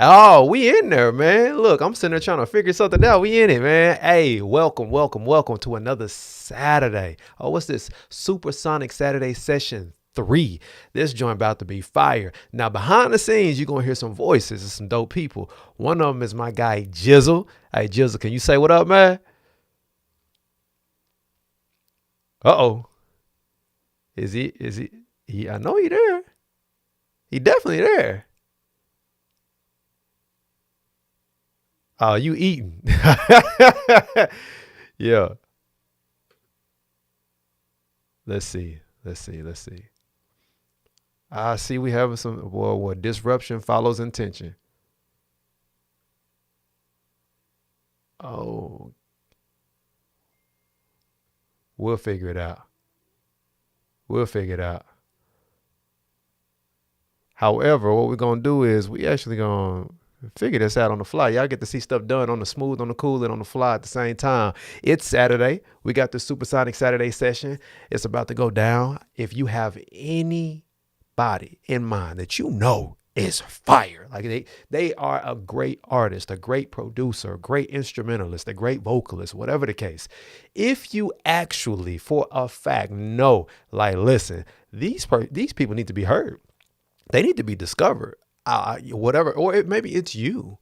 Oh, we in there, man. Look, I'm sitting there trying to figure something out. We in it, man. Hey, welcome to another Saturday. Oh, what's this? Supersonic Saturday session 3. This joint about to be fire. Now, behind the scenes, you're going to hear some voices of some dope people. One of them is my guy, Jizzle. Hey, Jizzle, can you say what up, man? Uh-oh. Is he? I know he there. He definitely there. Oh, you eating. Yeah. Let's see. Let's see. I see we having some well, what disruption follows intention. Oh, we'll figure it out. We'll figure it out. However, what we're gonna do is we actually gonna figure this out on the fly. Y'all get to see stuff done on the smooth, on the cool, and on the fly at the same time. It's Saturday. We got the Supersonic Saturday session. It's about to go down. If you have any body in mind that you know is fire. Like they are a great artist, a great producer, a great instrumentalist, a great vocalist, whatever the case. If you actually for a fact know, like listen, these people need to be heard. They need to be discovered. Whatever, or maybe it's you.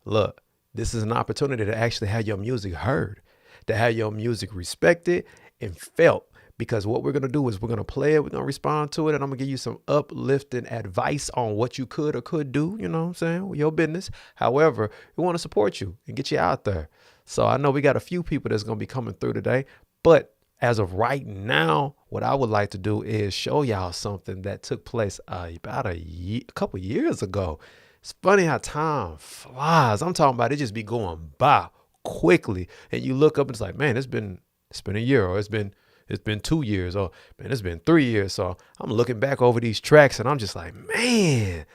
Look, this is an opportunity to actually have your music heard, to have your music respected and felt. Because what we're going to do is we're going to play it, we're going to respond to it, and I'm going to give you some uplifting advice on what you could or could do, you know what I'm saying, with your business. However, we want to support you and get you out there. So I know we got a few people that's going to be coming through today, but as of right now, what I would like to do is show y'all something that took place about a couple years ago. It's funny how time flies. I'm talking about it just be going by quickly, and you look up and it's like, man, it's been a year, or it's been 2 years, or man, it's been 3 years. So I'm looking back over these tracks, and I'm just like, man,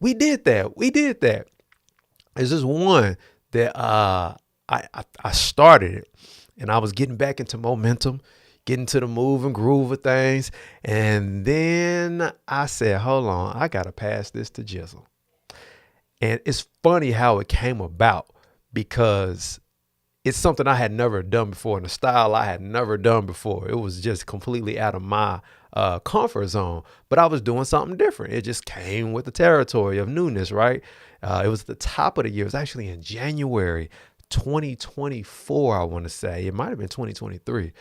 we did that. We did that. There's this one that I started it, and I was getting back into momentum, getting to the move and groove of things, and then I said, hold on, I gotta pass this to Jizzle. And it's funny how it came about because it's something I had never done before in a style I had never done before. It was just completely out of my comfort zone, but I was doing something different. It just came with the territory of newness, right? It was at the top of the year. It was actually in January 2024, I want to say. It might have been 2023.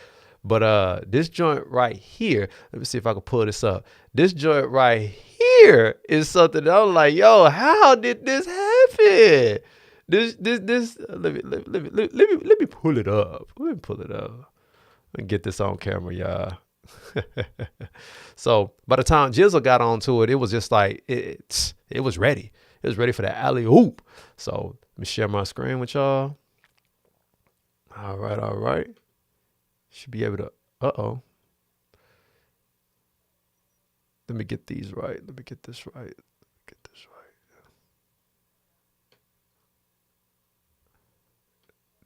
But this joint right here, let me see if I can pull this up. This joint right here is something that I'm like, yo, how did this happen? This. Let me pull it up. Let me pull it up and get this on camera, y'all. So by the time Jizzle got onto it, it was just like it was ready. It was ready for the alley oop. So let me share my screen with y'all. All right. Should be able to. Uh-oh. Let me get these right. Let me get this right. Get this right.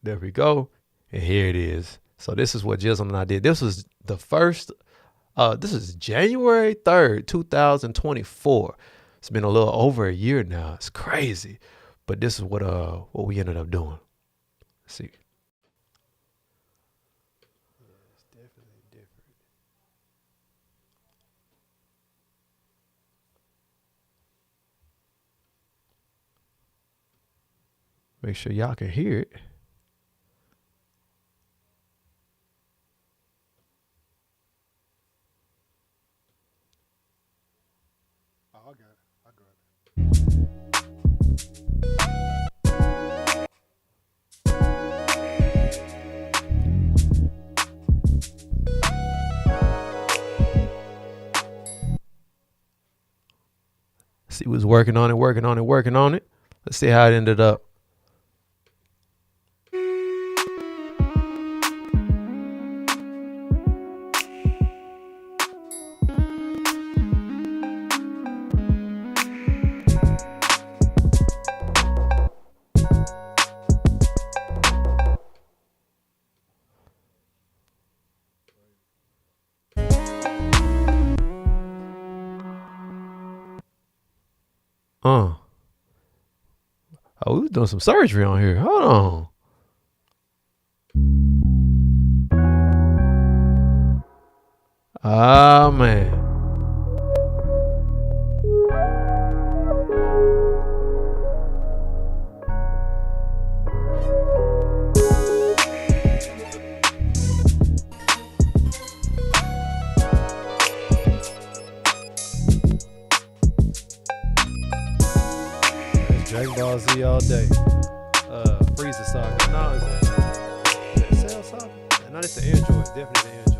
There we go. And here it is. So this is what Jizzle and I did. This was the first. This is January 3rd, 2024. It's been a little over a year now. It's crazy. But this is what we ended up doing. Let's see. It's definitely different. Make sure y'all can hear it. Oh, I got it. I got it. See, was working on it. Let's see how it ended up. Uh, Oh, we was doing some surgery on here. Hold on. Oh man. That's Dragon Ball Z all day. Freezer Saga. No, is that Cell Saga? No, it's the Androids. Definitely the Androids.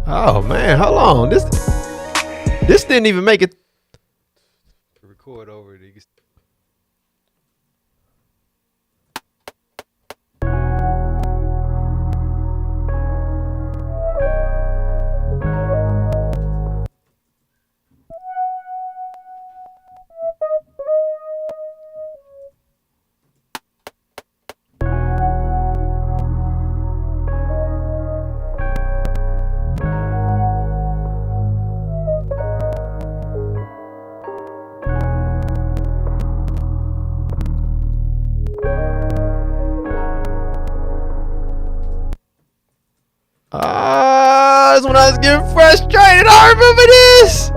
Oh man, hold on. This didn't even make it. Record over it. That's when I was getting frustrated. I remember this.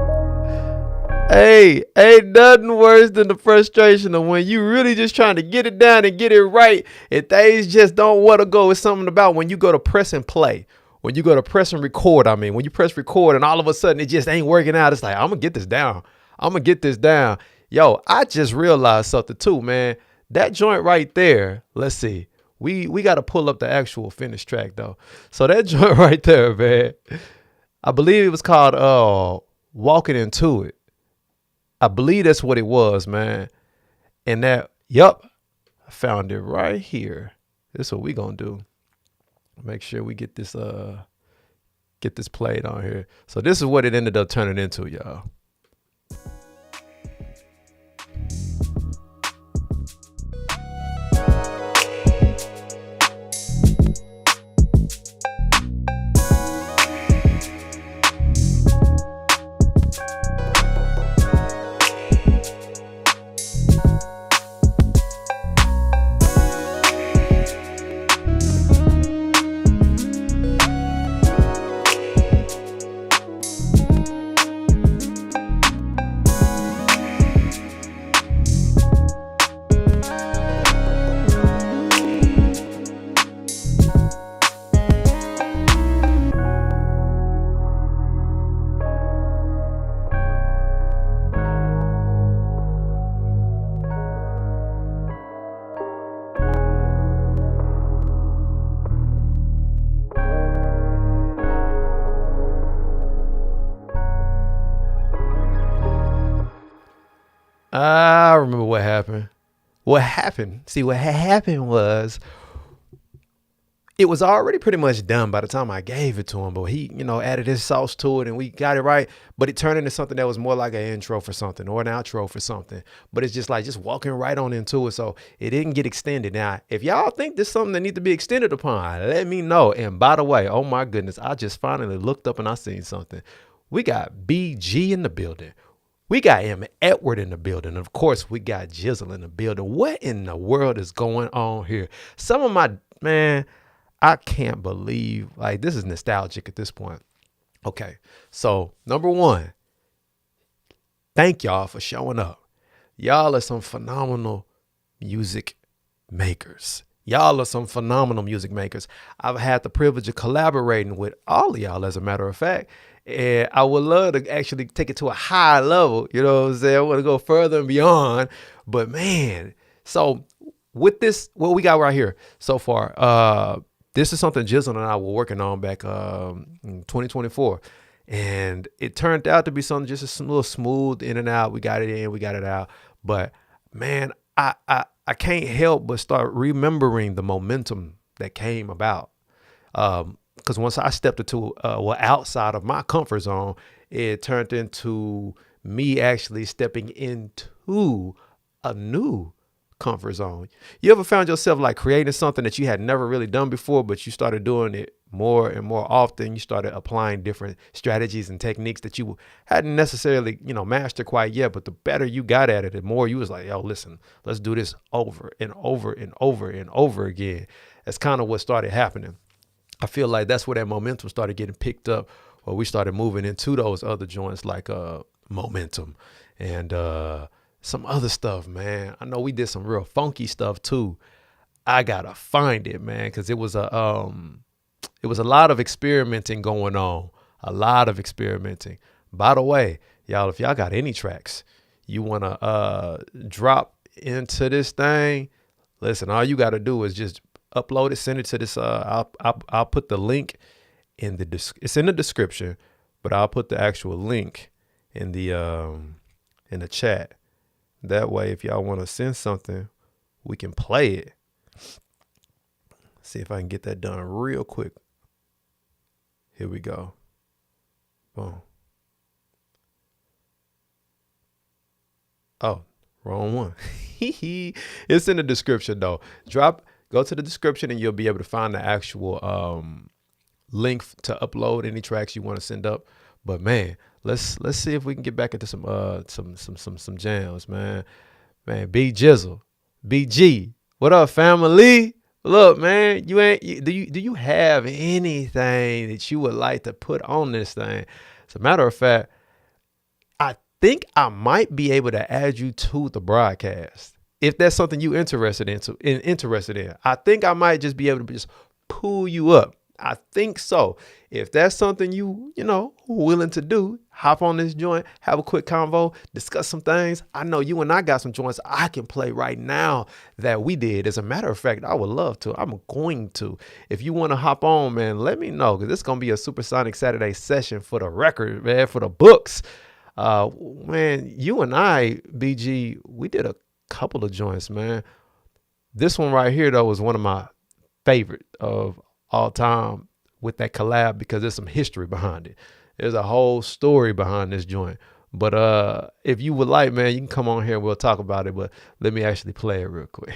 Hey, ain't nothing worse than the frustration of when you really just trying to get it down and get it right, and things just don't want to go. It's something about when you go to press and play, when you go to press and record. I mean, when you press record and all of a sudden it just ain't working out. It's like, I'm gonna get this down. I'm gonna get this down. Yo, I just realized something too, man. That joint right there. Let's see. We got to pull up the actual finished track though. So that joint right there, man. I believe it was called Walking Into It. I believe that's what it was, man. And that, yup, I found it right here. This is what we gonna do. Make sure we get this played on here. So this is what it ended up turning into, y'all. I remember what happened. What happened? See, what happened was it was already pretty much done by the time I gave it to him, but he, added his sauce to it and we got it right. But it turned into something that was more like an intro for something or an outro for something. But it's just like walking right on into it. So it didn't get extended. Now, if y'all think this is something that needs to be extended upon, let me know. And by the way, oh my goodness, I just finally looked up and I seen something. We got BG in the building. We got M. Edward in the building. Of course, we got Jizzle in the building. What in the world is going on here? Some of my, man, I can't believe, this is nostalgic at this point. Okay, so number one, thank y'all for showing up. Y'all are some phenomenal music makers. Y'all are some phenomenal music makers. I've had the privilege of collaborating with all of y'all, as a matter of fact. And I would love to actually take it to a high level. You know what I'm saying? I want to go further and beyond. But man, so with this, what we got right here so far, This is something Jizzle and I were working on back in 2024. And it turned out to be something just a little smooth in and out. We got it in, we got it out. But man, I can't help but start remembering the momentum that came about. Because once I stepped into outside of my comfort zone, it turned into me actually stepping into a new comfort zone. You ever found yourself like creating something that you had never really done before, but you started doing it more and more often? You started applying different strategies and techniques that you hadn't necessarily, mastered quite yet, but the better you got at it, the more you was like, yo, listen, let's do this over and over and over and over again. That's kind of what started happening. I feel like that's where that momentum started getting picked up, or we started moving into those other joints like momentum and some other stuff, man. I know we did some real funky stuff too. I gotta find it, man, because it was a lot of experimenting going on. A lot of experimenting. By the way, y'all, if y'all got any tracks you wanna drop into this thing, listen, all you gotta do is just upload it, send it to this. I'll put the link in it's in the description, but I'll put the actual link in the chat. That way, if y'all want to send something, we can play it. See if I can get that done real quick. Here we go. Boom. Oh, wrong one. It's in the description though. Go to the description and you'll be able to find the actual link to upload any tracks you want to send up. But man, let's see if we can get back into some jams, man. Man, B Jizzle, BG, what up, family? Look, man, do you have anything that you would like to put on this thing? As a matter of fact, I think I might be able to add you to the broadcast. If that's something you interested in, I think I might just be able to just pull you up. I think so. If that's something you willing to do, hop on this joint, have a quick convo, discuss some things. I know you and I got some joints I can play right now that we did. As a matter of fact, I would love to. I'm going to. If you want to hop on, man, let me know, because this is going to be a Supersonic Saturday session for the record, man, for the books. Man, you and I, BG, we did a couple of joints, man. This one right here, though, was one of my favorite of all time with that collab, because there's some history behind it. There's a whole story behind this joint. But if you would like, man, you can come on here and we'll talk about it. But let me actually play it real quick.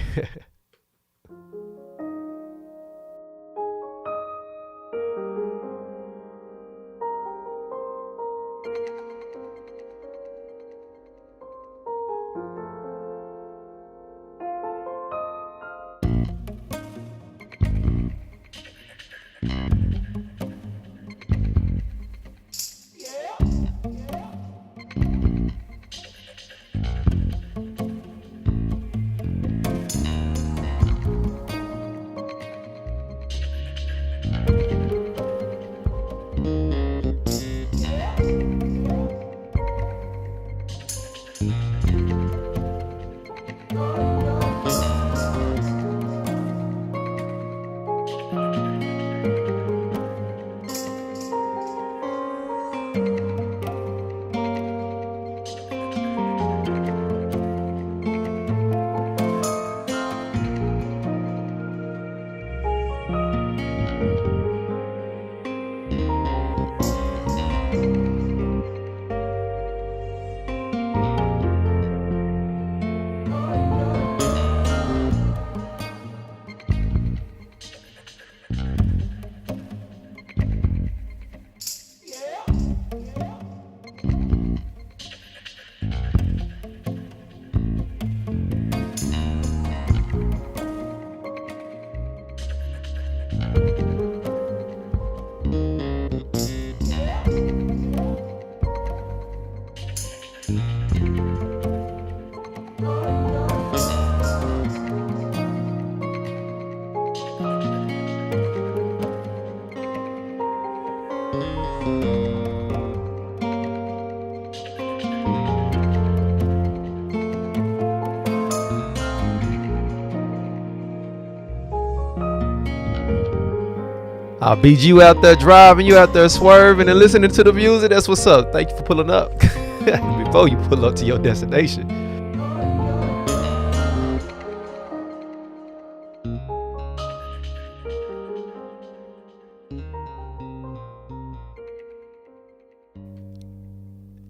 BG, you out there driving, you out there swerving and listening to the music. That's what's up. Thank you for pulling up before you pull up to your destination.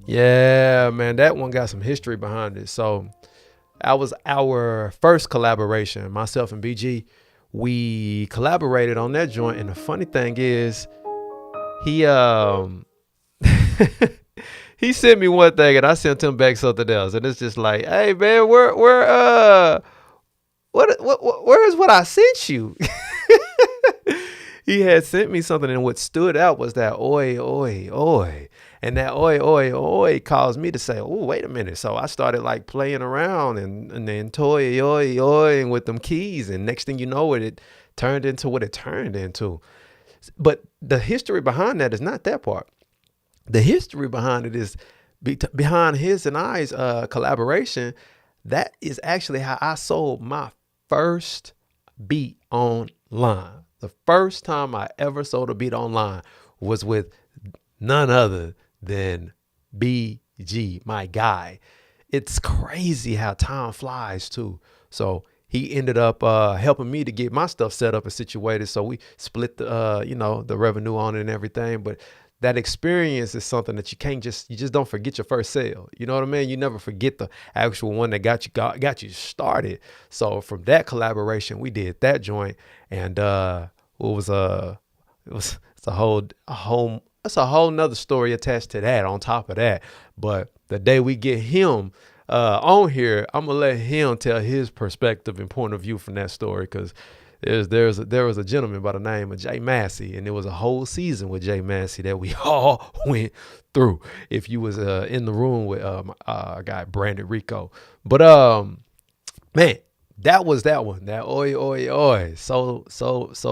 Yeah, man, that one got some history behind it. So that was our first collaboration. Myself and BG, we collaborated on that joint. And the funny thing is, he he sent me one thing and I sent him back something else. And it's just like, hey man, where is what I sent you? He had sent me something, and what stood out was that oi, oi, oi. And that oi, oi, oi caused me to say, oh, wait a minute. So I started like playing around and then toy, oi, oi, and with them keys. And next thing you know, it turned into what it turned into. But the history behind that is not that part. The history behind it is behind his and I's collaboration. That is actually how I sold my first beat online. The first time I ever sold a beat online was with none other than BG, my guy. It's crazy how time flies too. So he ended up helping me to get my stuff set up and situated. So we split the revenue on it and everything. But that experience is something that you just don't forget your first sale. You know what I mean? You never forget the actual one that got you started. So from that collaboration, we did that joint, and it's a whole nother story attached to that on top of that. But the day we get him on here, I'm gonna let him tell his perspective and point of view from that story, because there was a gentleman by the name of Jay Massey, and it was a whole season with Jay Massey that we all went through. If you was in the room with our guy Brandon Rico, but man, that was that one. That oi oi oi. So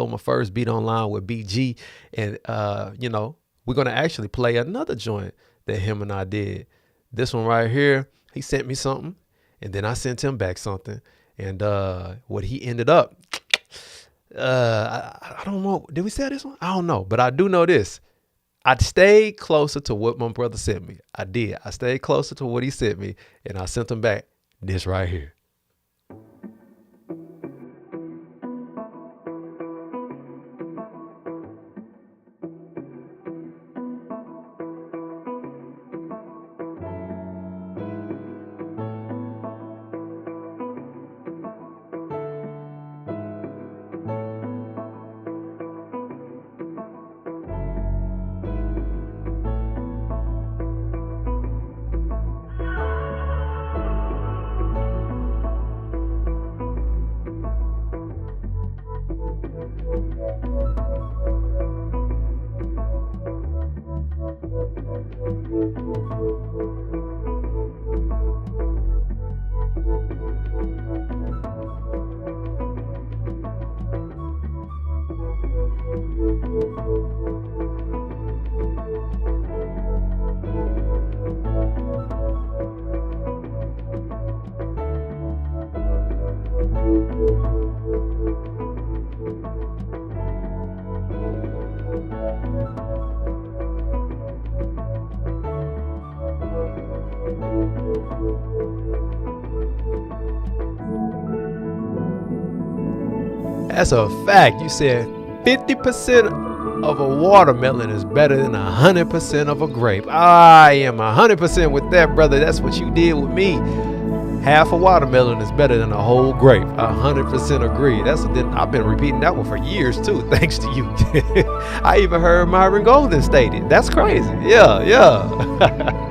my first beat online with BG, and we're gonna actually play another joint that him and I did. This one right here, he sent me something, and then I sent him back something, and what he ended up. I don't know. Did we say this one? I don't know, but I do know this. I stayed closer to what my brother sent me. I did. I stayed closer to what he sent me, and I sent him back this right here. That's a fact. You said 50% of a watermelon is better than 100% of a grape. I am 100% with that, brother. That's what you did with me. Half a watermelon is better than a whole grape. 100% agree. I've been repeating that one for years too, thanks to you. I even heard Myron Golden state it. That's crazy. Yeah.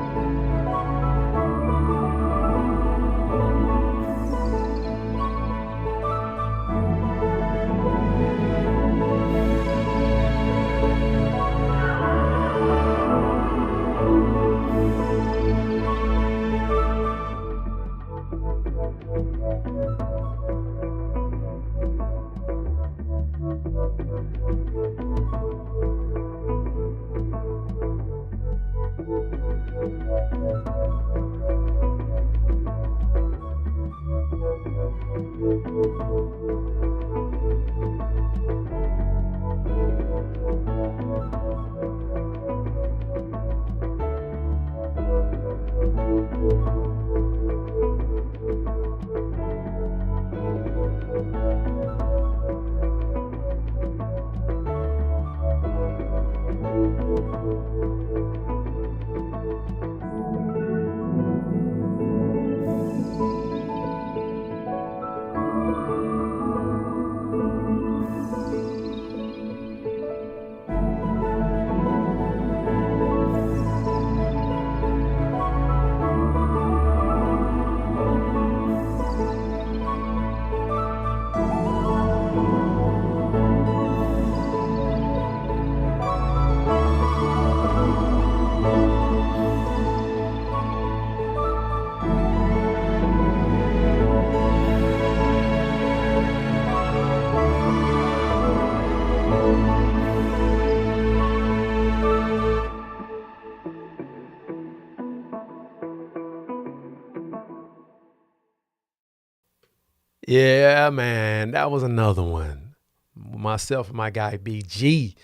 Yeah, man, that was another one. Myself and my guy BG.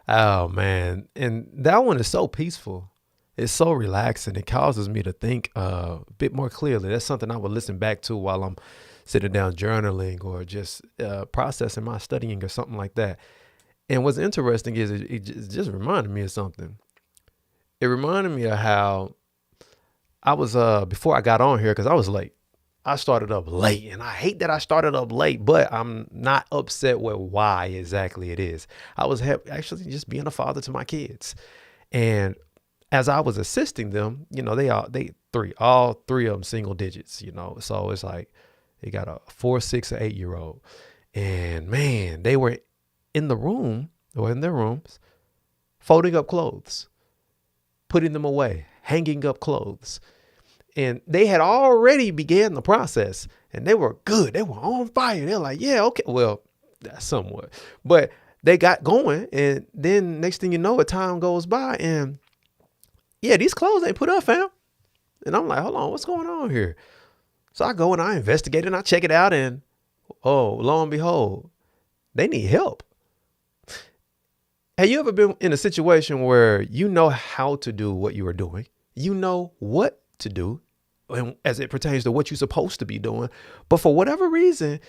Oh man, and that one is so peaceful. It's so relaxing. It causes me to think a bit more clearly. That's something I would listen back to while I'm sitting down journaling or just processing my studying or something like that. And what's interesting is it just reminded me of something. It reminded me of how I was before I got on here because I was late. I started up late, and I hate that I started up late, but I'm not upset with why exactly it is. I was actually just being a father to my kids, and as I was assisting them, all three of them single digits, so it's like they got a 4, 6, or 8 year old, and man, they were in the room or in their rooms, folding up clothes, putting them away, hanging up clothes. And they had already began the process and they were good. They were on fire. They're like, yeah, okay. Well, that's somewhat, but they got going. And then next thing you know, a time goes by and yeah, these clothes ain't put up, fam. And I'm like, hold on, what's going on here? So I go and I investigate and I check it out. And oh, lo and behold, they need help. Have you ever been in a situation where you know how to do what you are doing? You know what to do and as it pertains to what you're supposed to be doing. But for whatever reason,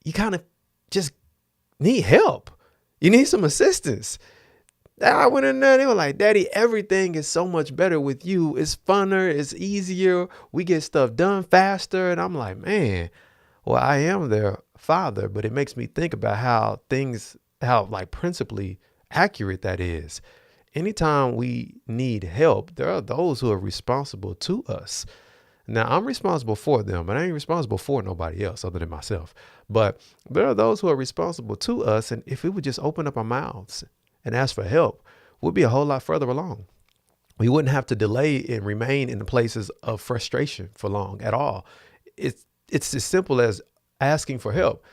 you kind of just need help. You need some assistance. I went in there, they were like, Daddy, everything is so much better with you. It's funner, it's easier. We get stuff done faster. And I'm like, man, well, I am their father, but it makes me think about how like principally accurate that is. Anytime we need help, there are those who are responsible to us. Now, I'm responsible for them, but I ain't responsible for nobody else other than myself. But there are those who are responsible to us. And if we would just open up our mouths and ask for help, we'll be a whole lot further along. We wouldn't have to delay and remain in the places of frustration for long at all. It's as simple as asking for help.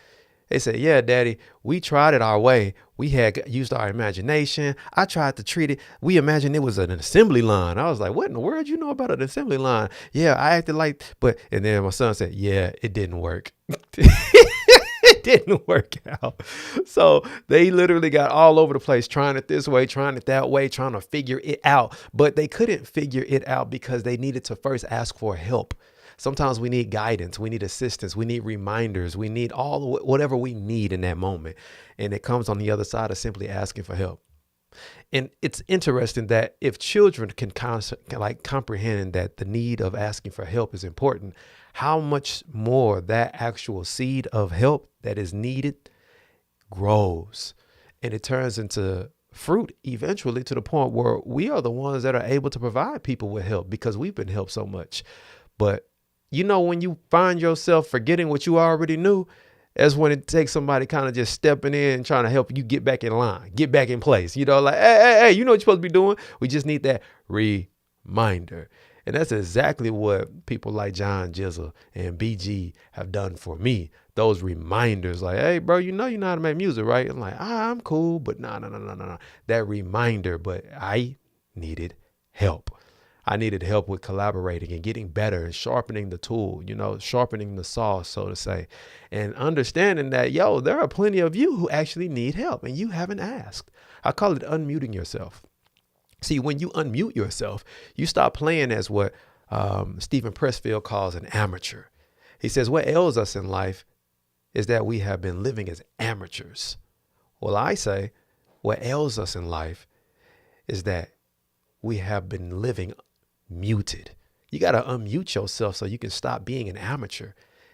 They said, yeah, Daddy, we tried it our way. We had used our imagination. I tried to treat it. We imagined it was an assembly line. I was like, what in the world you know about an assembly line? Yeah, I acted like, and then my son said, yeah, it didn't work. It didn't work out. So they literally got all over the place, trying it this way, trying it that way, trying to figure it out. But they couldn't figure it out because they needed to first ask for help. Sometimes we need guidance, we need assistance, we need reminders, we need whatever we need in that moment. And it comes on the other side of simply asking for help. And it's interesting that if children can comprehend that the need of asking for help is important, how much more that actual seed of help that is needed grows. And it turns into fruit eventually to the point where we are the ones that are able to provide people with help because we've been helped so much. But when you find yourself forgetting what you already knew, that's when it takes somebody kind of just stepping in and trying to help you get back in line, get back in place. Like, hey, you know what you're supposed to be doing? We just need that reminder. And that's exactly what people like John Jizzle and BG have done for me. Those reminders like, hey, bro, you know how to make music, right? I'm like, I'm cool, but no. That reminder, but I needed help. I needed help with collaborating and getting better and sharpening the tool, sharpening the saw, so to say, and understanding that, there are plenty of you who actually need help and you haven't asked. I call it unmuting yourself. See, when you unmute yourself, you stop playing as what Stephen Pressfield calls an amateur. He says what ails us in life is that we have been living as amateurs. Well, I say what ails us in life is that we have been living muted. You got to unmute yourself so you can stop being an amateur.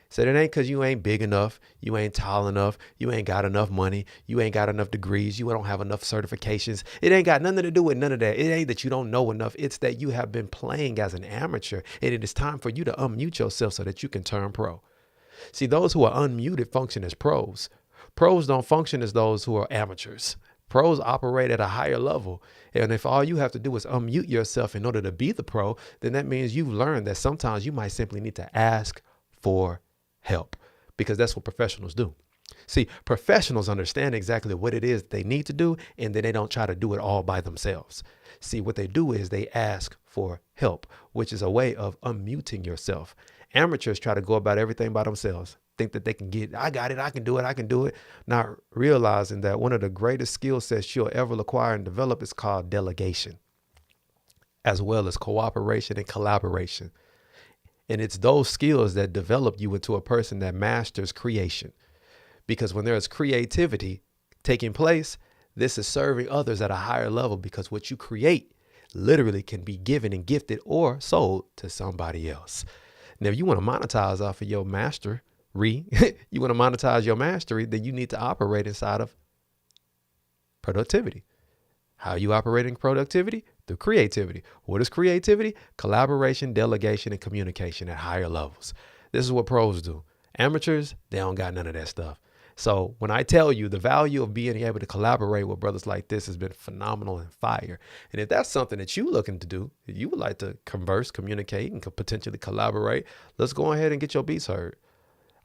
So it ain't because you ain't big enough, you ain't tall enough, you ain't got enough money, you ain't got enough degrees, you don't have enough certifications. It ain't got nothing to do with none of that. It ain't that you don't know enough. It's that you have been playing as an amateur, and it is time for you to unmute yourself so that you can turn pro. See, those who are unmuted function as pros. Pros don't function as those who are amateurs. Pros operate at a higher level. And if all you have to do is unmute yourself in order to be the pro, then that means you've learned that sometimes you might simply need to ask for help, because that's what professionals do. See, professionals understand exactly what it is they need to do, and then they don't try to do it all by themselves. See, what they do is they ask for help, which is a way of unmuting yourself. Amateurs try to go about everything by themselves. think that they can I got it, I can do it. Not realizing that one of the greatest skill sets you'll ever acquire and develop is called delegation, as well as cooperation and collaboration. And it's those skills that develop you into a person that masters creation. Because when there's creativity taking place, this is serving others at a higher level, because what you create literally can be given and gifted or sold to somebody else. Now, if you want to monetize off of your mastery, you want to monetize your mastery, then you need to operate inside of productivity. How are you operating productivity? Through creativity. What is creativity? Collaboration, delegation, and communication at higher levels. This is what pros do. Amateurs, they don't got none of that stuff. So when I tell you the value of being able to collaborate with brothers like this has been phenomenal and fire. And if that's something that you're looking to do, if you would like to converse, communicate, and potentially collaborate, let's go ahead and get your beats heard.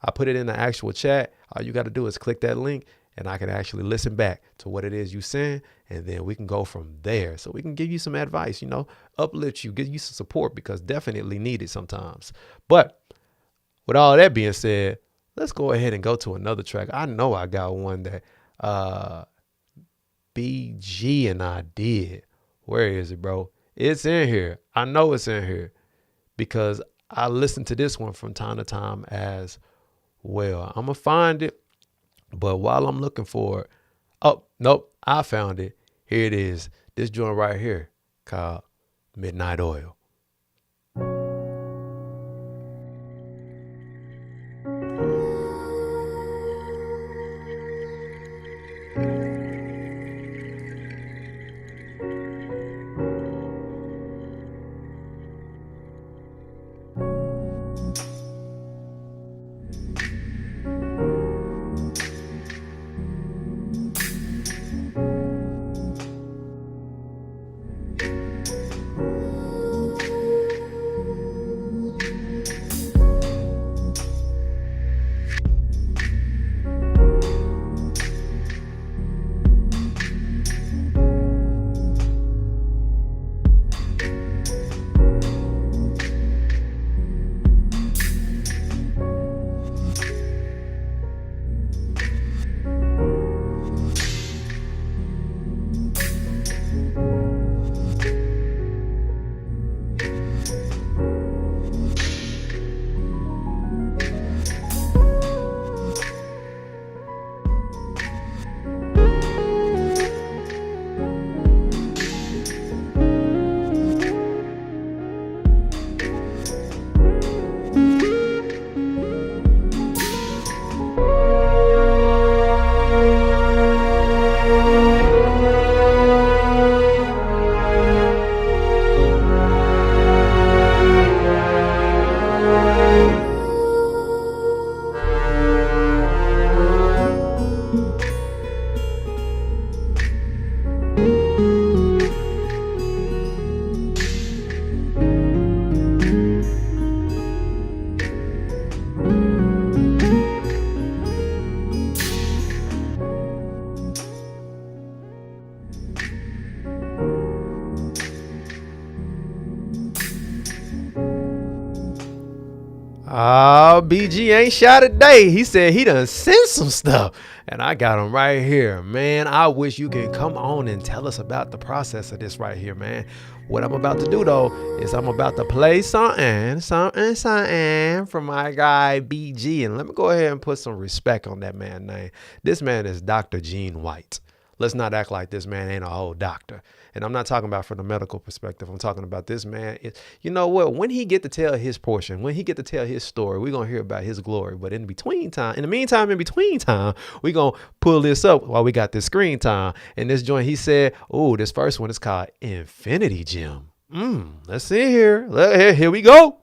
I put it in the actual chat. All you got to do is click that link, and I can actually listen back to what it is you send, and then we can go from there. So we can give you some advice, uplift you, give you some support, because definitely needed sometimes. But with all that being said, let's go ahead and go to another track. I know I got one that BG and I did. Where is it, bro? It's in here. I know it's in here because I listen to this one from time to time as well. I'm going to find it. But while I'm looking for it, oh, nope, I found it. Here it is. This joint right here called Midnight Oil. BG ain't shy today. He said he done sent some stuff, and I got him right here, man. I wish you can come on and tell us about the process of this right here, man. What I'm about to do though is I'm about to play something from my guy BG, and let me go ahead and put some respect on that man's name. This man is Dr. Gene White. Let's not act like this man ain't a whole doctor. And I'm not talking about from the medical perspective. I'm talking about this man. You know what? When he get to tell his portion, when he get to tell his story, we're going to hear about his glory. But in between time, in between time, we're going to pull this up while we got this screen time. And this joint, he said, oh, this first one is called Infinity Gem. Let's see here. Here we go.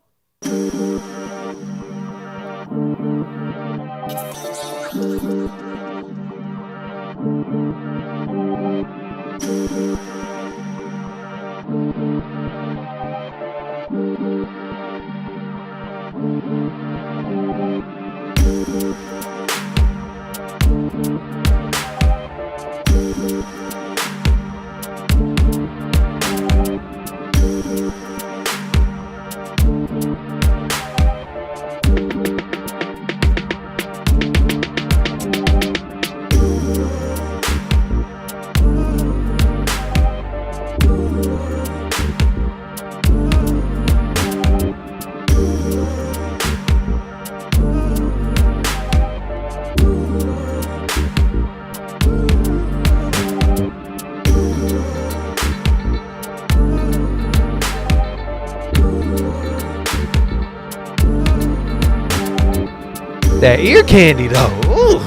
That ear candy though. Ooh.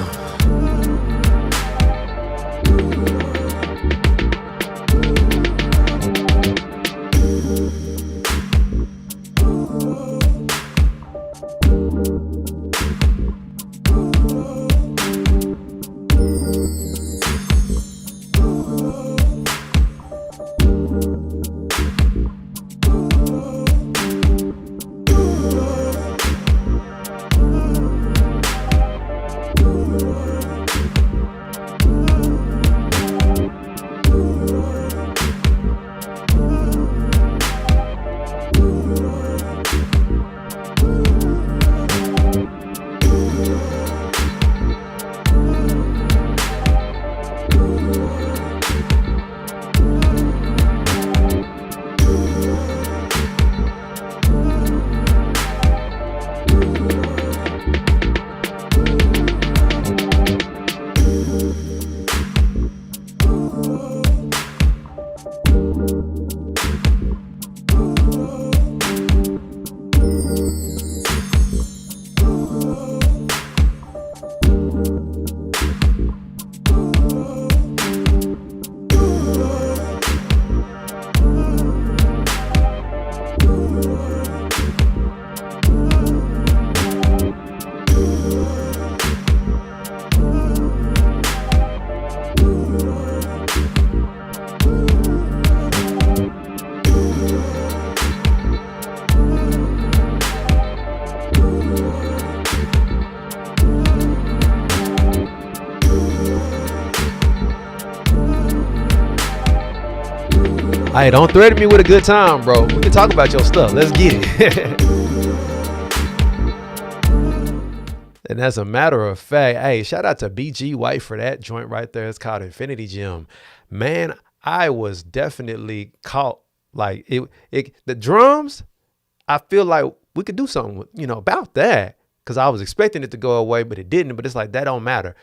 Hey, don't threaten me with a good time, bro. We can talk about your stuff. Let's get it. And as a matter of fact, hey, shout out to BG White for that joint right there. It's called Infinity Gym. Man, I was definitely caught. Like the drums, I feel like we could do something, about that. Cause I was expecting it to go away, but it didn't. But it's like, that don't matter.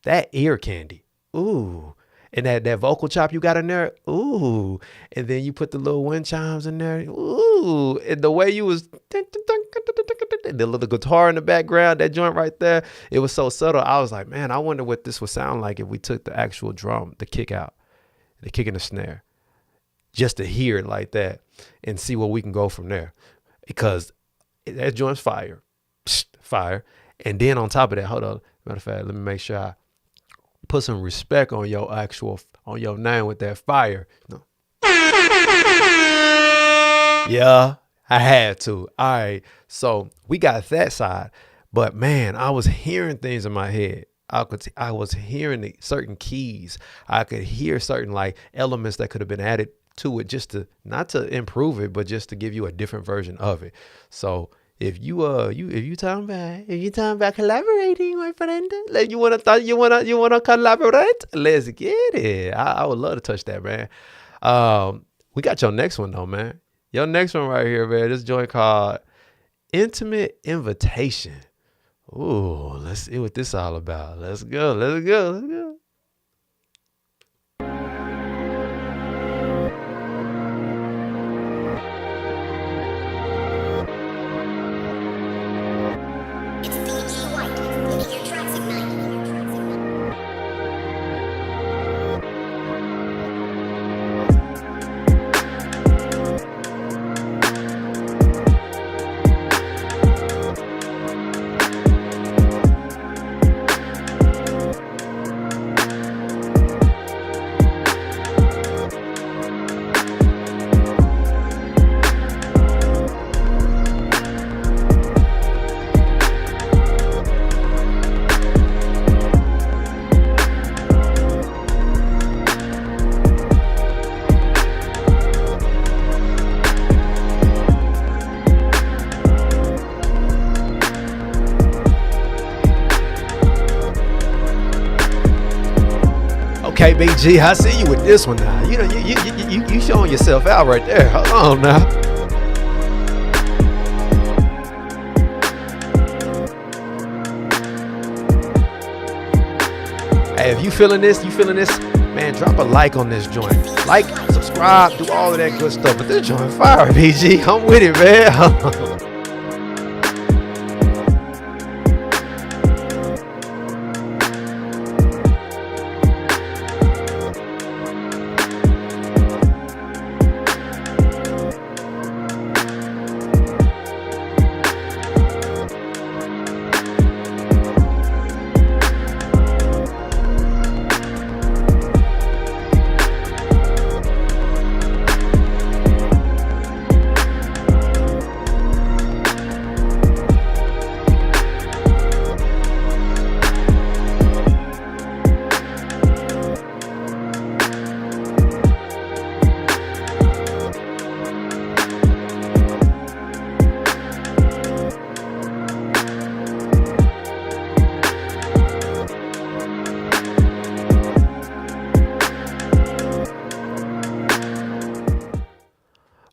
That ear candy. Ooh. And that vocal chop you got in there, ooh. And then you put the little wind chimes in there, ooh. And the way you was, the little guitar in the background, that joint right there, it was so subtle. I was like, man, I wonder what this would sound like if we took the actual drum, the kick out, the kick and the snare, just to hear it like that and see where we can go from there. Because that joint's fire, fire. And then on top of that, hold on, matter of fact, let me make sure I put some respect on your name with that fire. No. Yeah, I had to. All right. So we got that side. But man, I was hearing things in my head. I was hearing certain keys. I could hear certain like elements that could have been added to it, just to not to improve it, but just to give you a different version of it. So if you talking about collaborating, my friend, like you wanna collaborate, let's get it. I would love to touch that, man. We got your next one though, man. Your next one right here, man. This joint called Intimate Invitation. Ooh, let's see what this all about. Let's go. Okay, BG, I see you with this one now. You showing yourself out right there. Hold on now. Hey, if you feeling this, man, drop a like on this joint. Like, subscribe, do all of that good stuff. But this joint fire, BG. I'm with it, man.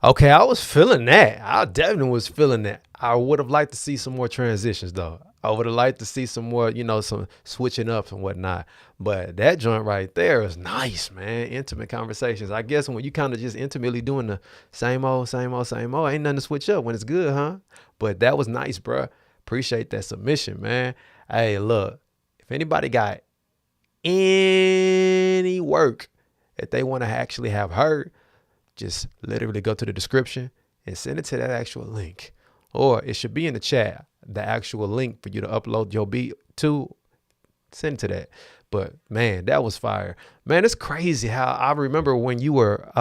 Okay, I was feeling that. I definitely was feeling that. I would have liked to see some more transitions though. I would have liked to see some more, some switching up and whatnot. But that joint right there is nice, man. Intimate conversations. I guess when you kind of just intimately doing the same old, same old, same old, ain't nothing to switch up when it's good, huh? But that was nice, bro. Appreciate that submission, man. Hey, look, if anybody got any work that they want to actually have heard, just literally go to the description and send it to that actual link. Or it should be in the chat, the actual link for you to upload your beat to. Send it to that. But man, that was fire. Man, it's crazy how I remember when you were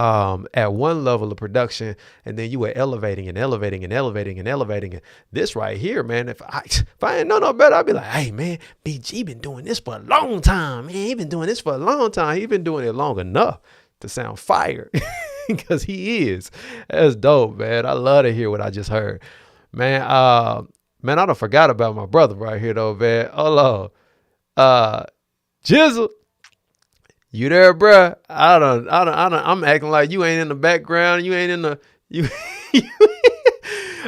at one level of production and then you were elevating and elevating and elevating and elevating. And this right here, man, if I didn't know no better, I'd be like, hey, man, BG been doing this for a long time, man. He been doing this for a long time. He been doing it long enough to sound fire. Because he is. That's dope, man. I love to hear what I just heard. Man, man, I done forgot about my brother right here though, man. Hold on. Jizzle, you there, bruh? I'm acting like you ain't in the background. You ain't in the you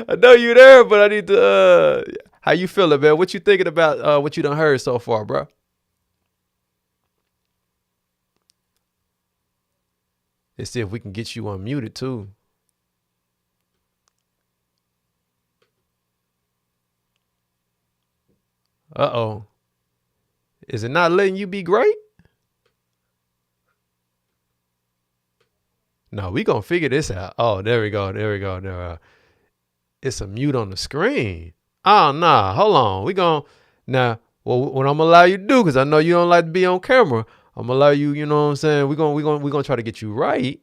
I know you there, but I need to how you feeling, man? What you thinking about what you done heard so far, bro? Let's see if we can get you unmuted too. Uh-oh. Is it not letting you be great? No, we gonna figure this out. Oh, there we go. There we go. There. It's a mute on the screen. Oh, nah. Hold on. We gonna now. Well, what I'm gonna allow you to do, because I know you don't like to be on camera. I'm gonna allow you. You know what I'm saying? We gonna try to get you right.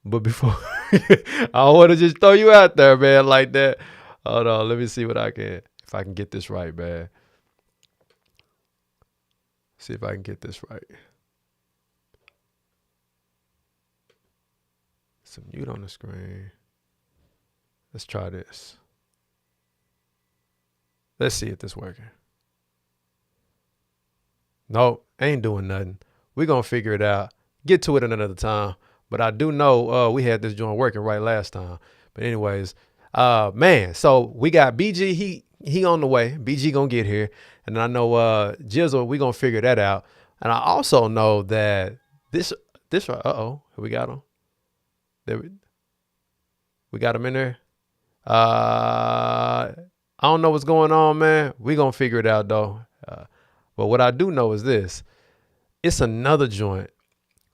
But before, I don't want to just throw you out there, man, like that. Hold on. Let me see if I can get this right, man. See if I can get this right. Some mute on the screen. Let's try this. Let's see if this working. Nope, ain't doing nothing. We're going to figure it out. Get to it another time. But I do know we had this joint working right last time. But anyways, man, so we got BG. He on the way. BG going to get here. And I know Jizzle, we going to figure that out. And I also know that this uh-oh, we got him. We got him in there. I don't know what's going on, man. We gonna figure it out though. But what I do know is this: it's another joint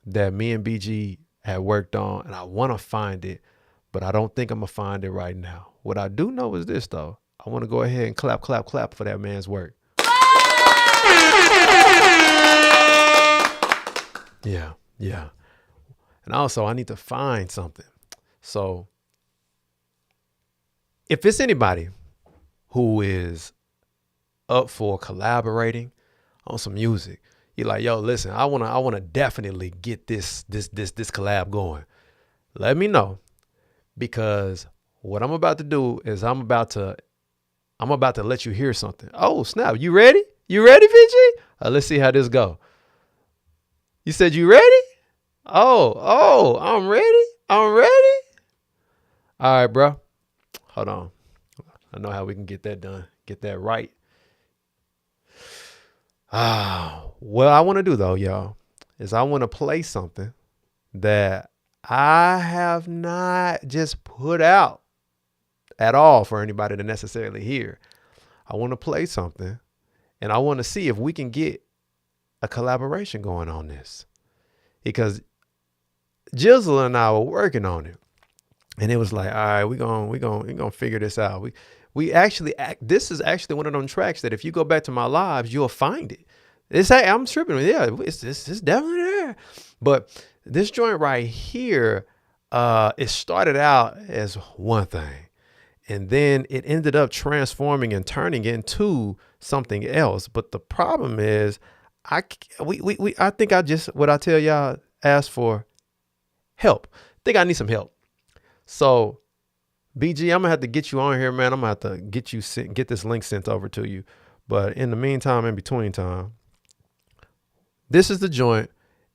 that me and BG had worked on, and I want to find it, but I don't think I'm gonna find it right now. What I do know is this though: I want to go ahead and clap for that man's work. Yeah. And also, I need to find something. So if it's anybody who is up for collaborating on some music, you're like, yo, listen, I wanna definitely get this collab going. Let me know, because what I'm about to do is I'm about to let you hear something. Oh snap! You ready? You ready, VG? Let's see how this go. You said you ready? Oh, I'm ready. I'm ready. All right, bro. Hold on. I know how we can get that done. Get that right. What I want to do though, y'all, is I want to play something that I have not just put out at all for anybody to necessarily hear. I want to play something, and I want to see if we can get a collaboration going on this, because Jizzle and I were working on it, and it was like, all right, we gonna figure this out. We actually this is actually one of them tracks that if you go back to my lives, you'll find it. I'm tripping. Yeah, it's definitely there. But this joint right here, it started out as one thing, and then it ended up transforming and turning into something else. But the problem is, I think what I tell y'all, ask for help. I think I need some help. So BG, I'm gonna have to get you on here, man. I'm gonna have to get this link sent over to you. But in the meantime, in between time, this is the joint.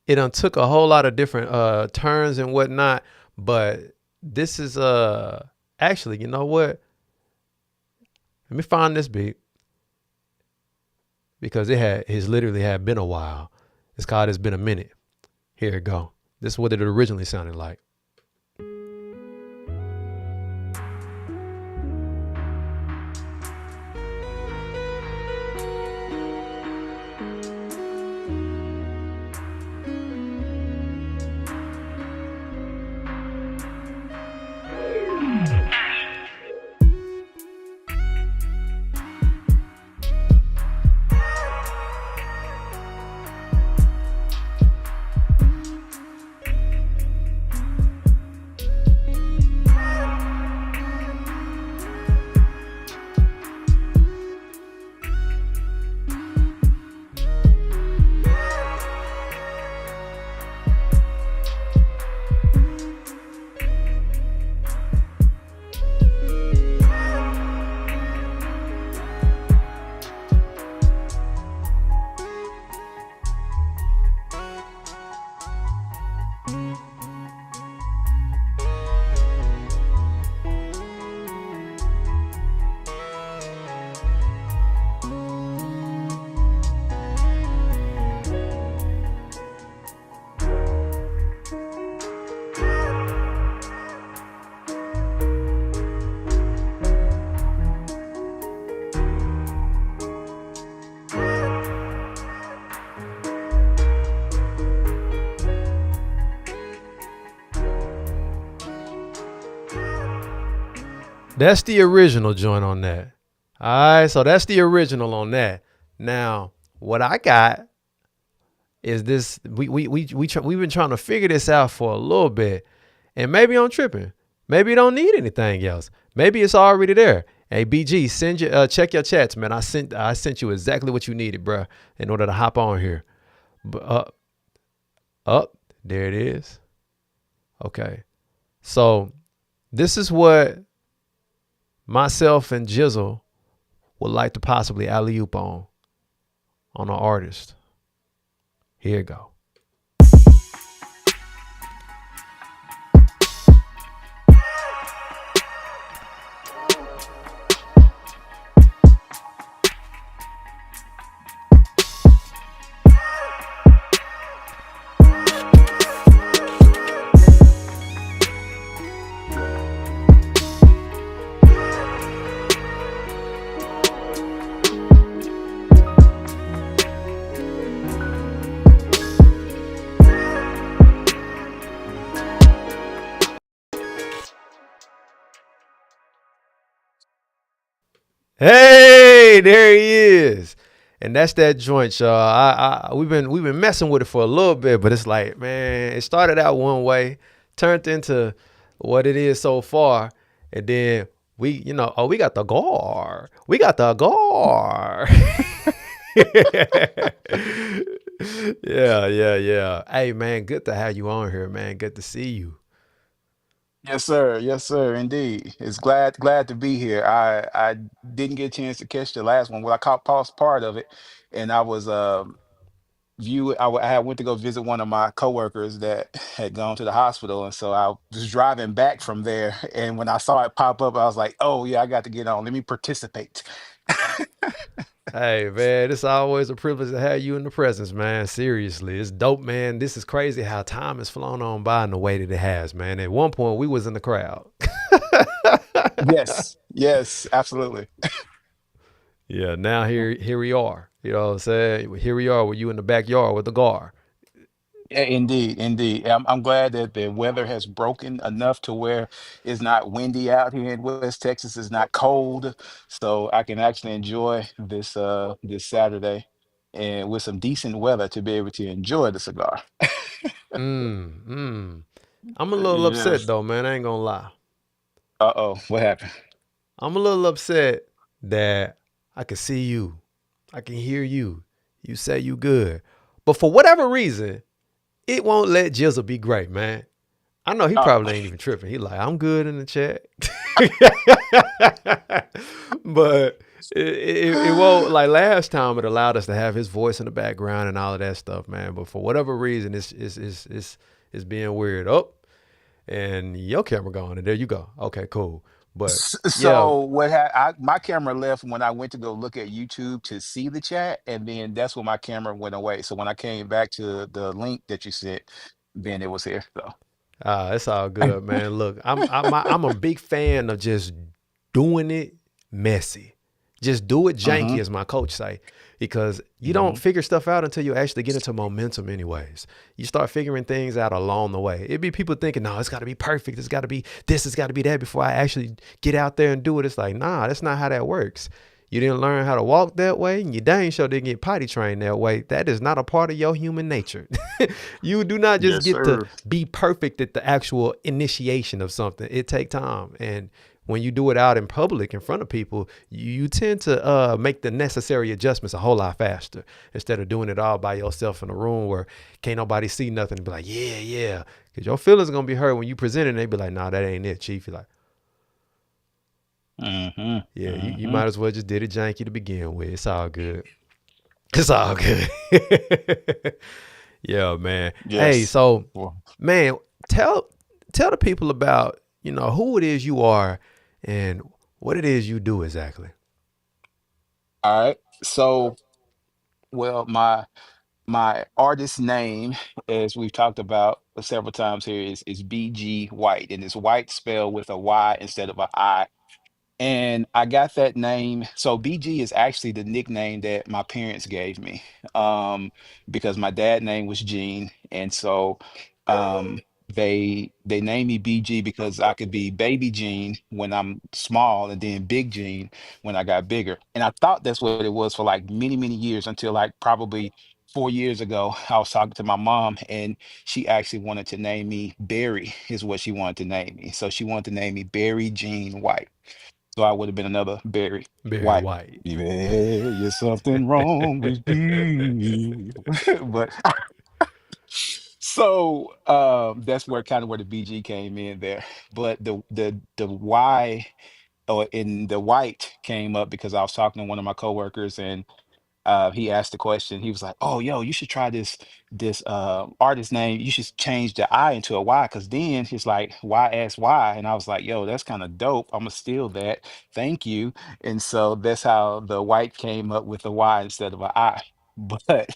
It done took a whole lot of different turns and whatnot, but This is actually, you know what? Let me find this beat because it's literally had been a while. It's called It's Been a Minute. Here it go. This is what it originally sounded like. That's the original joint on that. All right, so that's the original on that. Now, what I got is this. We've been trying to figure this out for a little bit, and maybe I'm tripping. Maybe you don't need anything else. Maybe it's already there. Hey BG, check your chats, man. I sent you exactly what you needed, bro, in order to hop on here. But up, there it is. Okay, so this is what myself and Jizzle would like to possibly alley oop on an artist. Here you go. Hey, there he is. And that's that joint, y'all. We've been messing with it for a little bit, but it's like, man, it started out one way, turned into what it is so far, and then we got the gar. We got the gar. Yeah. Hey man, good to have you on here, man. Good to see you. Yes, sir. Yes, sir. Indeed. It's glad to be here. I didn't get a chance to catch the last one. Well, I caught past part of it, and I was I had went to go visit one of my coworkers that had gone to the hospital, and so I was driving back from there, and when I saw it pop up, I was like, "Oh yeah, I got to get on. Let me participate." Hey man, it's always a privilege to have you in the presence, man. Seriously, it's dope, man. This is crazy how time has flown on by in the way that it has, man. At one point, we was in the crowd. Yes, yes, absolutely. Yeah, now here we are. You know what I'm saying? Here we are with you in the backyard with the gar. Indeed, indeed. I'm glad that the weather has broken enough to where it's not windy out here in West Texas. It's not cold, so I can actually enjoy this Saturday, and with some decent weather to be able to enjoy the cigar. Mm, mm. I'm a little upset Yes. though, man. I ain't gonna lie. Uh-oh, what happened? I'm a little upset that I can see you. I can hear you. You say you good. But for whatever reason, it won't let Jizzle be great, man. I know he Uh, probably ain't even tripping. He like, I'm good in the chat. But it won't, like last time it allowed us to have his voice in the background and all of that stuff, man. But for whatever reason, it's being weird. Oh, and your camera gone, and there you go. Okay, cool. But yeah, So my camera left when I went to go look at YouTube to see the chat, and then that's when my camera went away. So when I came back to the link that you sent, then it was here. So it's all good, man. Look, I'm a big fan of just doing it messy. Just do it hmm janky, as my coach say, because you don't hmm figure stuff out until you actually get into momentum. Anyways, you start figuring things out along the way. It'd be people thinking, no, it's got to be perfect. It's got to be this. It's got to be that before I actually get out there and do it. It's like, nah, that's not how that works. You didn't learn how to walk that way, and you dang sure didn't get potty trained that way. That is not a part of your human nature. You do not just yes, get to sir. be perfect at the actual initiation of something. It take time, and when you do it out in public in front of people, you tend to make the necessary adjustments a whole lot faster instead of doing it all by yourself in a room where can't nobody see nothing and be like, yeah, yeah. Because your feelings are going to be hurt when you present it and they be like, nah, that ain't it, Chief. You're like, hmm yeah, you hmm might as well just did it janky to begin with. It's all good. It's all good. Yeah, man. Hey, Yes. so, Well, man, tell tell the people about, who it is you are and what it is you do exactly. all right. So, well, my artist name, as we've talked about several times here, is BG White, and it's White spelled with a Y instead of a I. And I got that name. So BG is actually the nickname that my parents gave me, um, because my dad name was Gene, and so um, they named me BG because I could be Baby Gene when I'm small, and then Big Gene when I got bigger. And I thought that's what it was for like many, many years until like probably 4 years ago. I was talking to my mom, and she actually wanted to name me Barry, is what she wanted to name me. So she wanted to name me Barry Gene White. So I would have been another Barry Barry White. White. There's something wrong with me. But so that's where kind of where the BG came in there. But the Y or in the white came up because I was talking to one of my coworkers, and he asked the question. He was like, "Oh, yo, you should try this artist name. You should change the I into a Y, because then he's like YSY." And I was like, "Yo, that's kind of dope. I'm gonna steal that. Thank you." And so that's how the white came up with a Y instead of a I. But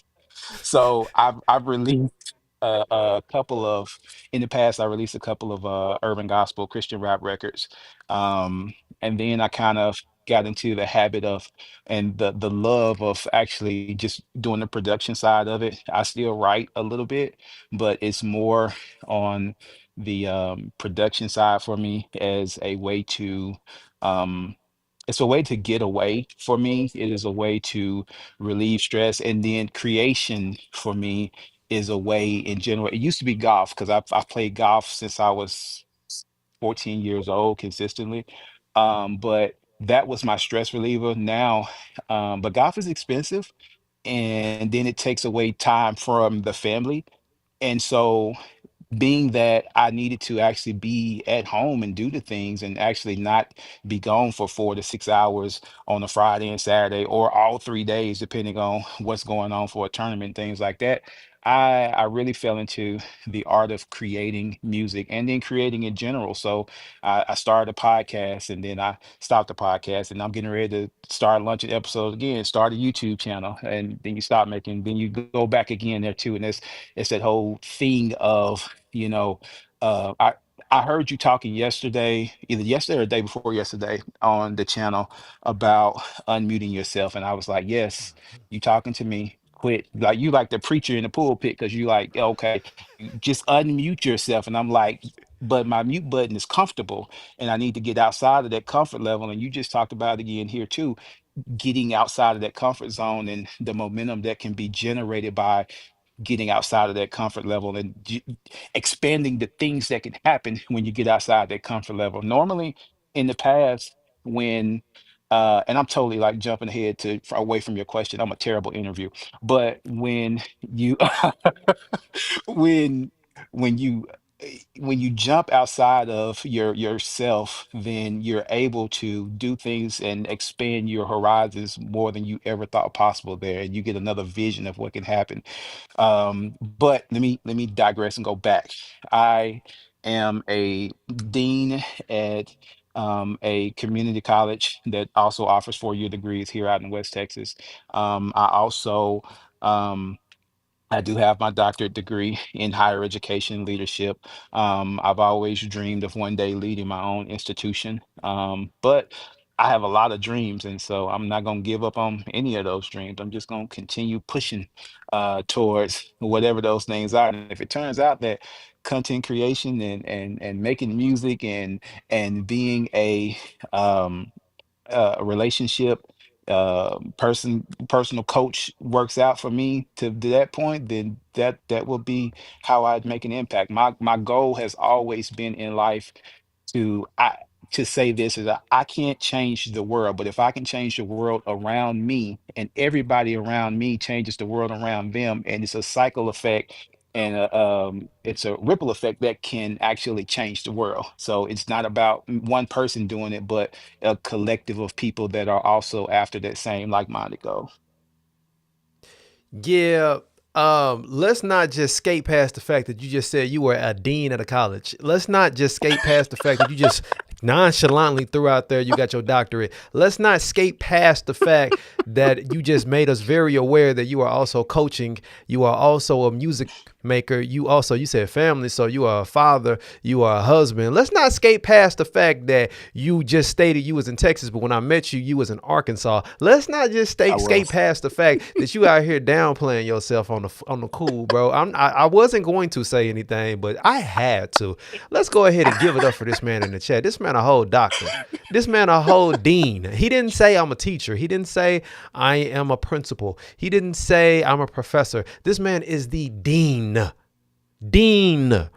so I've released a couple of in the past. I released a couple of urban gospel Christian rap records, and then I kind of got into the habit of and the love of actually just doing the production side of it. I still write a little bit, but it's more on the production side for me as a way to um, it's a way to get away for me. It is a way to relieve stress. And then creation for me is a way in general. It used to be golf because I've played golf since I was 14 years old consistently. But that was my stress reliever. Now, but golf is expensive, and then it takes away time from the family. And so being that I needed to actually be at home and do the things and actually not be gone for 4 to 6 hours on a Friday and Saturday or all 3 days, depending on what's going on for a tournament, things like that. I really fell into the art of creating music and then creating in general. So I started a podcast, and then I stopped the podcast, and I'm getting ready to start launching episodes again, start a YouTube channel, and then you stop making, then you go back again there too. And it's that whole thing of you know, I heard you talking yesterday, either yesterday or the day before yesterday, on the channel about unmuting yourself, and I was like, yes, you talking to me. Quit, like you like the preacher in the pulpit, because you like, "Yeah, okay, you just unmute yourself," and I'm like, but my mute button is comfortable, and I need to get outside of that comfort level. And you just talked about it again here too, getting outside of that comfort zone and the momentum that can be generated by getting outside of that comfort level and expanding the things that can happen when you get outside that comfort level. Normally, in the past, when and I'm totally like jumping ahead to away from your question. I'm a terrible interview, but you when when you when you jump outside of yourself, then you're able to do things and expand your horizons more than you ever thought possible there, and you get another vision of what can happen. But let me digress and go back. I am a dean at a community college that also offers 4-year degrees here out in West Texas. I also I do have my doctorate degree in higher education leadership. I've always dreamed of one day leading my own institution, but I have a lot of dreams, and so I'm not going to give up on any of those dreams. I'm just going to continue pushing towards whatever those things are. And if it turns out that content creation and making music and being um, a relationship personal coach works out for me to that point, then that will be how I'd make an impact. My goal has always been in life to I to say this is I can't change the world, but if I can change the world around me and everybody around me changes the world around them, and it's a cycle effect and it's a ripple effect that can actually change the world. So it's not about one person doing it, but a collective of people that are also after that same like-minded goal. Yeah. Let's not just skate past the fact that you just said you were a dean at a college. Let's not just skate past the fact that you just nonchalantly threw out there you got your doctorate. Let's not skate past the fact that you just made us very aware that you are also coaching. You are also a music maker. You said family, so you are a father, you are a husband. Let's not skate past the fact that you just stated you was in Texas, but when I met you, you was in Arkansas. Let's not just I skate was. past the fact that you out here downplaying yourself on the cool, bro. I wasn't going to say anything, but I had to. Let's go ahead and give it up for this man in the chat. This man a whole doctor. This man a whole dean. He didn't say I'm a teacher. He didn't say I am a principal. He didn't say I'm a professor. This man is the dean. Dean.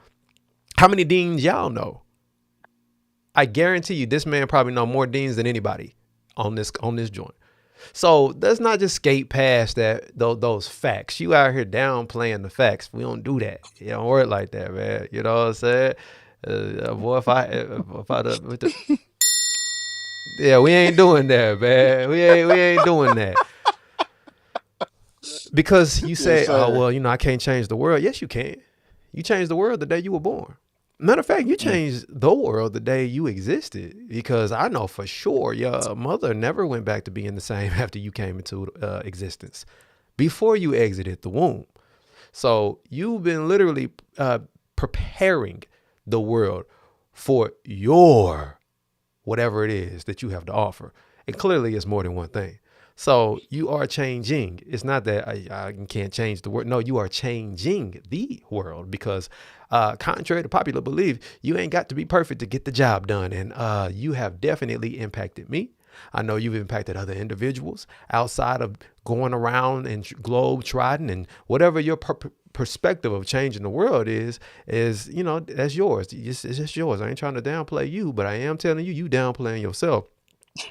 How many deans y'all know? I guarantee you this man probably know more deans than anybody on this joint. So let's not just skate past those facts. You out here downplaying the facts. We don't do that. You don't work like that, man. You know what I'm saying? Boy, yeah, we ain't doing that, man. We ain't doing that because you Yes, say, oh sir. well, I can't change the world. Yes, you can. You changed the world the day you were born. Matter of fact, you Mm. changed the world the day you existed because I know for sure your mother never went back to being the same after you came into existence, before you exited the womb. So you've been literally preparing the world for your whatever it is that you have to offer. And clearly it's more than one thing. So you are changing. It's not that I can't change the world. No, you are changing the world because, contrary to popular belief, you ain't got to be perfect to get the job done. And you have definitely impacted me. I know you've impacted other individuals outside of going around and globe trotting and whatever your perspective of changing the world is, that's yours. It's just yours. I ain't trying to downplay you, but I am telling you, you downplaying yourself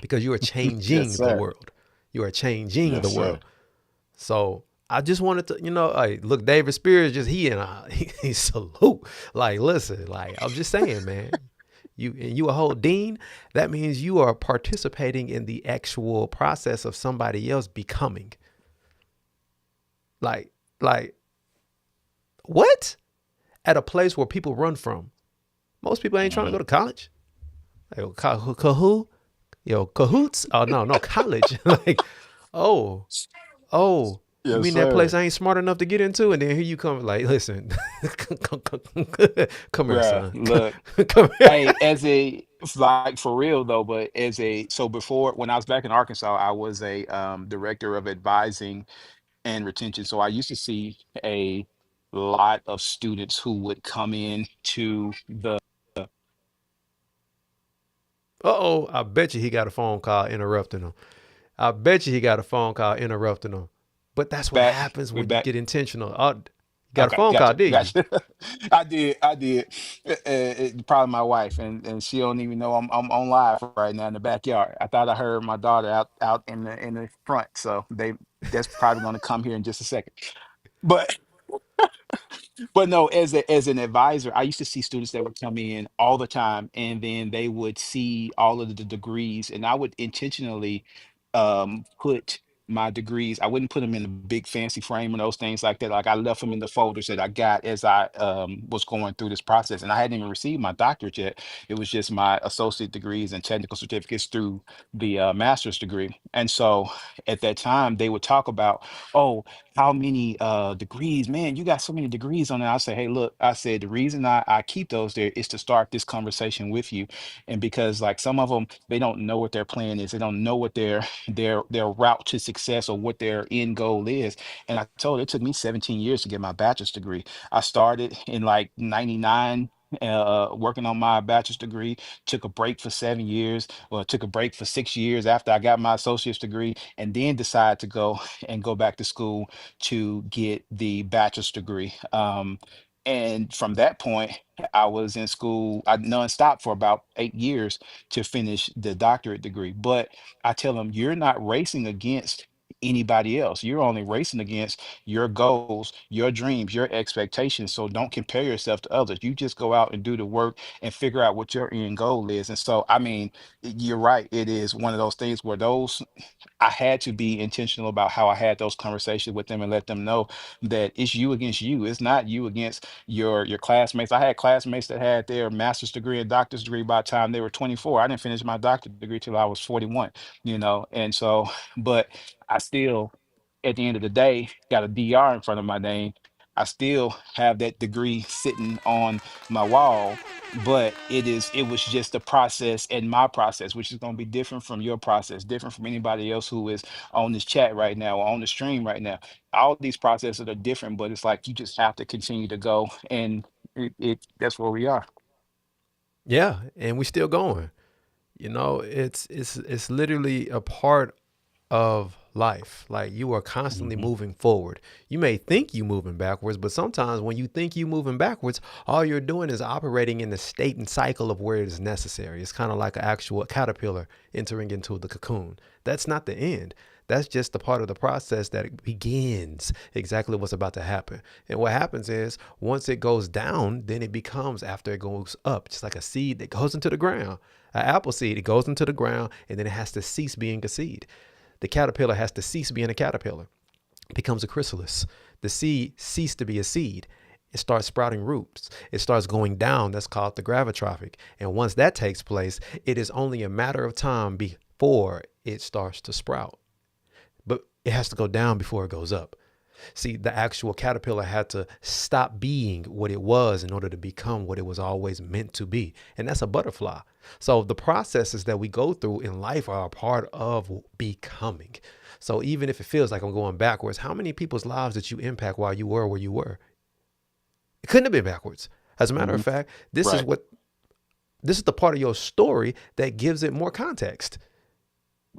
because you are Yes, changing the sir. world. You are changing Yes, the sir. world. So I just wanted to, hey, look, David Spears, just he salute. Like, listen, like I'm just saying, man. You a whole dean. That means you are participating in the actual process of somebody else becoming. Like, like what? At a place where people run from. Most people ain't trying to Mhm. go to college. Like, cahoots. Oh no, no college. Like, oh, oh, you Yes, mean that place sir. I ain't smart enough to get into? And then here you come, like, listen, come here, Bruh, son. look, Come here. hey, as a like for real though, but as a so before when I was back in Arkansas, I was a director of advising and retention. So I used to see a lot of students who would come in to the Uh-oh, I bet you he got a phone call interrupting him. I bet you he got a phone call interrupting him. But that's what back. happens We when you back. get intentional. Oh, you got a Okay, phone call, gotcha, didn't you? gotcha. I did. Probably my wife, and she don't even know I'm on live right now in the backyard. I thought I heard my daughter out in the front, so that's probably going to come here in just a second. But but no, as an advisor, I used to see students that would come in all the time, and then they would see all of the degrees, and I would intentionally put. my degrees. I wouldn't put them in a big fancy frame and those things like that. Like I left them in the folders that I got as I was going through this process. And I hadn't even received my doctorate yet. It was just my associate degrees and technical certificates through the master's degree. And so at that time, they would talk about, oh, how many degrees, man, you got so many degrees on it. I say, hey, look, I said, the reason I keep those there is to start this conversation with you. And because like some of them, they don't know what their plan is. They don't know what their route to success or what their end goal is. And I told it took me 17 years to get my bachelor's degree. I started in like 99. Working on my bachelor's degree, took a break for 7 years, or took a break for 6 years after I got my associate's degree, and then decided to go and go back to school to get the bachelor's degree. And from that point, I was in school nonstop for about 8 years to finish the doctorate degree. But I tell them, you're not racing against anybody else. You're only racing against your goals, your dreams, your expectations. So don't compare yourself to others. You just go out and do the work and figure out what your end goal is. And so, I mean, you're right. It is one of those things where those I had to be intentional about how I had those conversations with them and let them know that it's you against you. It's not you against your classmates. I had classmates that had their master's degree and doctor's degree by the time they were 24. I didn't finish my doctorate degree till I was 41, And so, but I still, at the end of the day, got a DR in front of my name. I still have that degree sitting on my wall, but it was just a process and my process, which is going to be different from your process, different from anybody else who is on this chat right now or on the stream right now. All these processes are different, but it's like you just have to continue to go, and that's where we are. Yeah, and we still going. It's literally a part of life. Like you are constantly Hmm. moving forward. You may think you moving backwards, but sometimes when you think you moving backwards, all you're doing is operating in the state and cycle of where it is necessary. It's kind of like an actual caterpillar entering into the cocoon. That's not the end. That's just the part of the process that begins exactly what's about to happen. And what happens is once it goes down, then it becomes after it goes up, just like a seed that goes into the ground. An apple seed, it goes into the ground and then it has to cease being a seed. The caterpillar has to cease being a caterpillar. It becomes a chrysalis. The seed ceased to be a seed. It starts sprouting roots. It starts going down. That's called the gravitrophic. And once that takes place, it is only a matter of time before it starts to sprout. But it has to go down before it goes up. See, the actual caterpillar had to stop being what it was in order to become what it was always meant to be. And that's a butterfly. So the processes that we go through in life are a part of becoming. So even if it feels like I'm going backwards, how many people's lives did you impact while you were where you were? It couldn't have been backwards. As a matter Hmm. of fact, Right. this is the part of your story that gives it more context.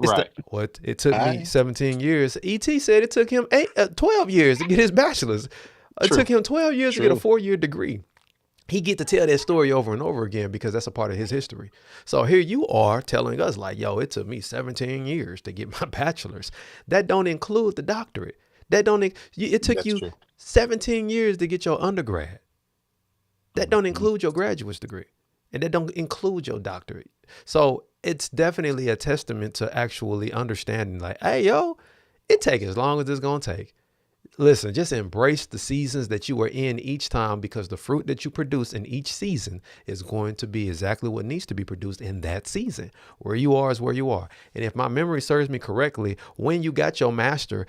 It's the Right. what it took me I 17 years. ET said it took him 12 years to get his bachelor's. It True. took him 12 years to get a True. 4-year degree. He get to tell that story over and over again because that's a part of his history. So here you are telling us like, yo, it took me 17 years to get my bachelor's. That don't include the doctorate. That don't it took That's you true. 17 years to get your undergrad. That don't Hmm. include your graduate's degree. And that don't include your doctorate. So it's definitely a testament to actually understanding like, hey, yo, it take as long as it's going to take. Listen, just embrace the seasons that you are in each time because the fruit that you produce in each season is going to be exactly what needs to be produced in that season. Where you are is where you are. And if my memory serves me correctly, when you got your master's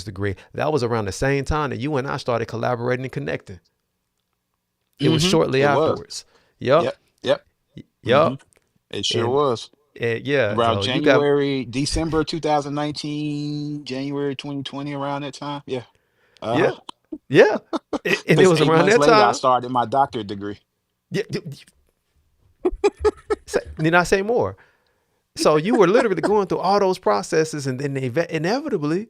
degree, that was around the same time that you and I started collaborating and connecting. It was Hmm. shortly It was. afterwards. Yup. Yep. Yep. Hmm. Yup. It sure And, was. and yeah, Around so you got, December 2019, January 2020, around that time. Yeah. Uh-huh. yeah, yeah. And it Because was eight around months that later, I time. started my doctorate degree. Yeah, need I say more? So you were literally going through all those processes and then they inevitably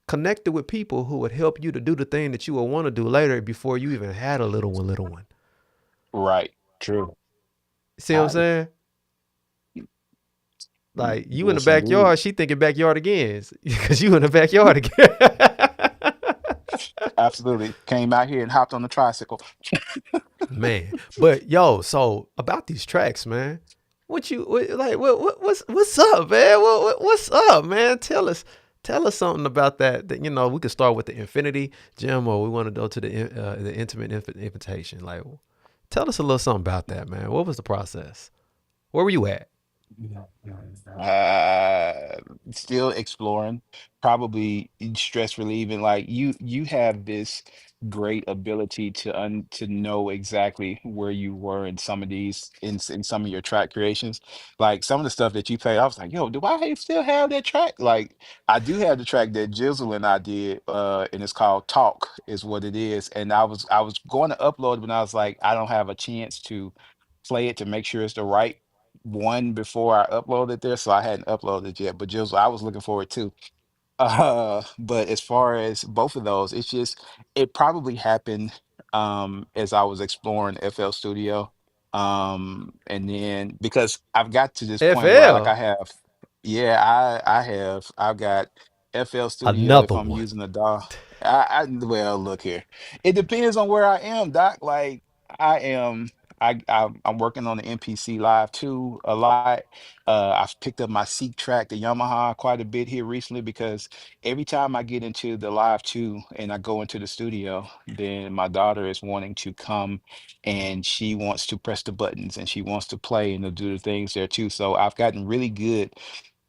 connected with people who would help you to do the thing that you would want to do later before you even had a little one. Right. True. See what I'm I saying? Like you in the Yes, indeed. backyard, she thinking backyard again because you in the backyard again. Absolutely. Came out here and hopped on the tricycle. Man, but yo, so about these tracks, man. Like what's up, man? What's up, man? Tell us something about that. That we could start with the infinity gem, or we want to go to the intimate invitation. Like, tell us a little something about that, man. What was the process? Where were you at? Uh, Still exploring, probably stress relieving. Like you have this great ability to know exactly where you were in some of these in some of your track creations. Like some of the stuff that you played, I was like, yo, do I still have that track? Like I do have the track that Jizzle and I did, and it's called Talk, is what it is. And I was going to upload it, but I was like, I don't have a chance to play it to make sure it's the right one before I uploaded there, so I hadn't uploaded yet. But just I was looking forward to. But as far as both of those, it's just it probably happened as I was exploring FL Studio. And then because I've got to this point where like I FL, have, yeah, I've got FL Studio if another I'm one. using a DAW. Well, look here. It depends on where I am, Doc. Like I am I'm working on the MPC Live 2 a lot. I've picked up my Seek track, the Yamaha, quite a bit here recently because every time I get into the Live 2 and I go into the studio, then my daughter is wanting to come and she wants to press the buttons and she wants to play and to do the things there too. So I've gotten really good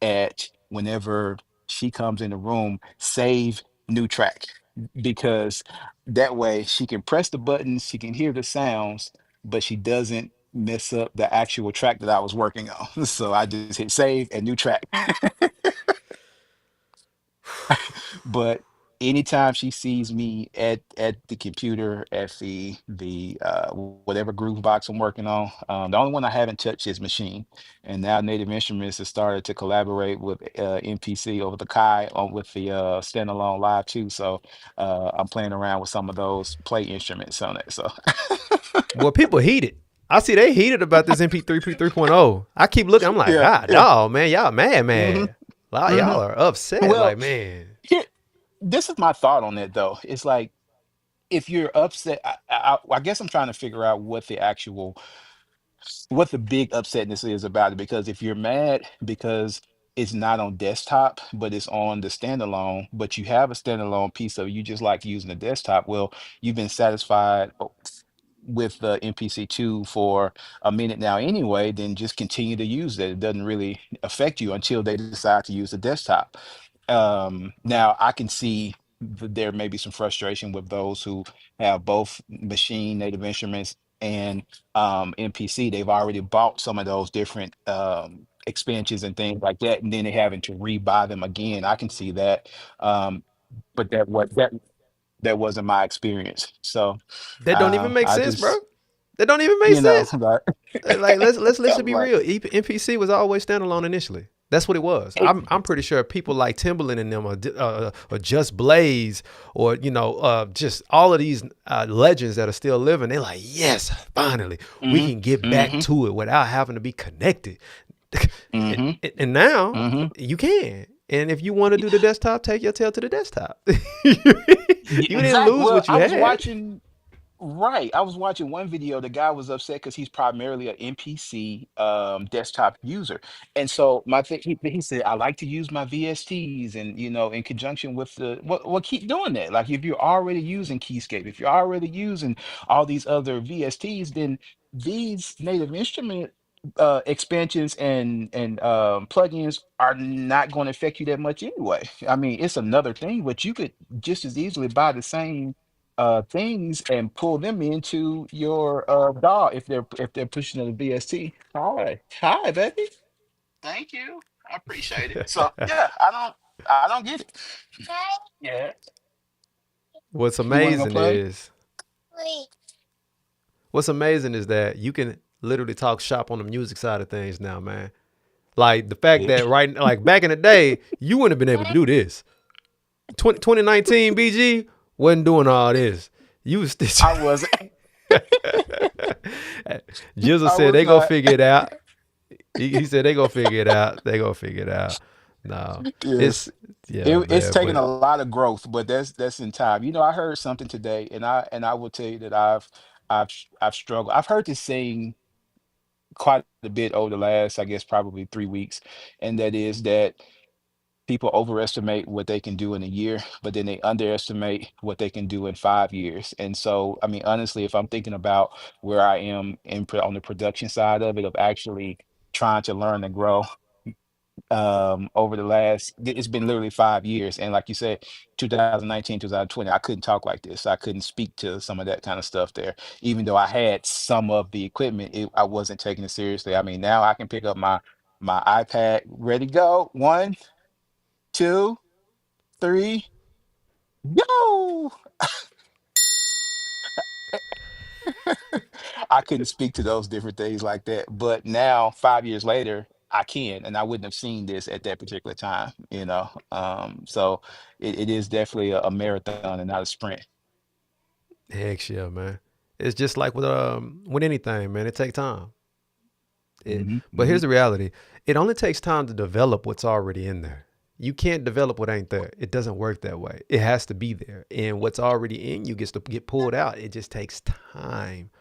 at whenever she comes in the room, save new track because that way she can press the buttons, she can hear the sounds, but she doesn't mess up the actual track that I was working on. So I just hit save and new track. But anytime she sees me at the computer at the whatever groove box I'm working on, the only one I haven't touched is Machine, and now Native Instruments has started to collaborate with MPC over the Kai on with the standalone live too. So I'm playing around with some of those play instruments on it. So Well, people heated. I see they heated about this MP3 3.0. I keep looking. I'm like, yeah, God, yeah. dog, man, y'all mad, hmm mad. hmm Y'all are upset. Well, Like, man, here, this is my thought on it though. It's like if you're upset, I guess I'm trying to figure out what the big upsetness is about it. Because if you're mad because it's not on desktop, but it's on the standalone, but you have a standalone piece of it, you just like using the desktop. Well, you've been satisfied with the MPC2 for a minute now anyway, then just continue to use it. It doesn't really affect you until they decide to use the desktop. Now I can see there may be some frustration with those who have both machine native instruments and MPC. They've already bought some of those different expansions and things like that, and then they're having to rebuy them again. I can see that. Um, but that wasn't my experience. So that don't even make I sense, bro. just, That don't even make sense. like, Like let's be like real. NPC was always standalone initially. That's what it was. it, I'm pretty sure people like Timberland and them, or Just Blaze, or just all of these legends that are still living. They're like, yes, finally we hmm can get back hmm to it without having to be connected. and, hmm and now hmm you can. And if you want to do the desktop, take your tail to the desktop. Yeah, You didn't exactly. lose Well, what you I was had. watching. Right. I was watching one video. The guy was upset because he's primarily an NPC desktop user. And so my thing, he said, I like to use my VSTs and, in conjunction with well, keep doing that. Like if you're already using Keyscape, if you're already using all these other VSTs, then these native instrument expansions and plugins are not going to affect you that much anyway. I mean, it's another thing, but you could just as easily buy the same things and pull them into your DAW if they're pushing the VST. Hi, baby. Thank you. I appreciate it. So yeah, I don't get it. Yeah, What's you want to go amazing play? is What's amazing is that you can literally talk shop on the music side of things now, man. Like the fact Yeah. that like back in the day, you wouldn't have been able to do this. 2019 BG wasn't doing all this. You was I was Jizzle I said was they go not. figure it out. He said they go figure it out. They go figure it out. No, Yes. it's yeah, It's man. taken But a lot of growth, but that's in time. I heard something today, and I will tell you that I've struggled. I've heard this saying quite a bit over the last, I guess, probably 3 weeks, and that is that people overestimate what they can do in a year, but then they underestimate what they can do in 5 years. And so, I mean, honestly, if I'm thinking about where I am on the production side of it, of actually trying to learn and grow, over the it's been literally 5 years. And like you said, 2019, 2020, I couldn't talk like this. I couldn't speak to some of that kind of stuff there. Even though I had some of the equipment, I wasn't taking it seriously. I mean, now I can pick up my iPad, ready to go. One, two, three, go. I couldn't speak to those different things like that. But now, 5 years later, I can, and I wouldn't have seen this at that particular time, you know. So it is definitely a marathon and not a sprint. Heck yeah, man. It's just like with anything, man. It takes time. Hmm. But here's Hmm. the reality: it only takes time to develop what's already in there. You can't develop what ain't there. It doesn't work that way. It has to be there, and what's already in you gets to get pulled out. It just takes time.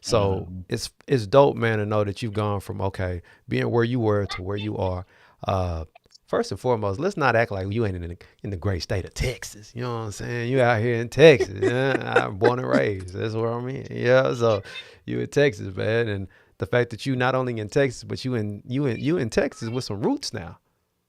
So Hmm. it's dope, man, to know that you've gone from okay being where you were to where you are. Uh, First and foremost, let's not act like you ain't in the great state of Texas. You know what I'm saying? You out here in Texas. Yeah, I'm born and raised. That's where I'm in. Yeah, so you in Texas, man, and the fact that you not only in Texas, but you in Texas with some roots now.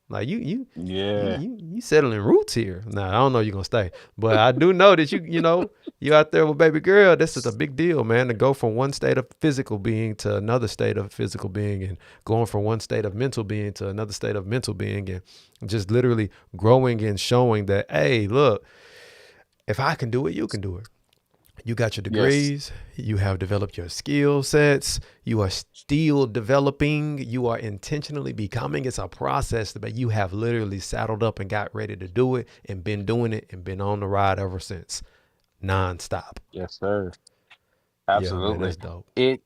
Like Yeah. you settling roots here. Now I don't know you're gonna stay, but I do know that you out there with baby girl. This is a big deal, man. To go from one state of physical being to another state of physical being, and going from one state of mental being to another state of mental being, and just literally growing and showing that, hey, look, if I can do it, you can do it. You got your Yes. degrees, you have developed your skill sets, you are still developing, you are intentionally becoming. It's a process, but you have literally saddled up and got ready to do it and been doing it and been on the ride ever since, nonstop. Yes, sir. Yeah, man, that's Absolutely. dope. It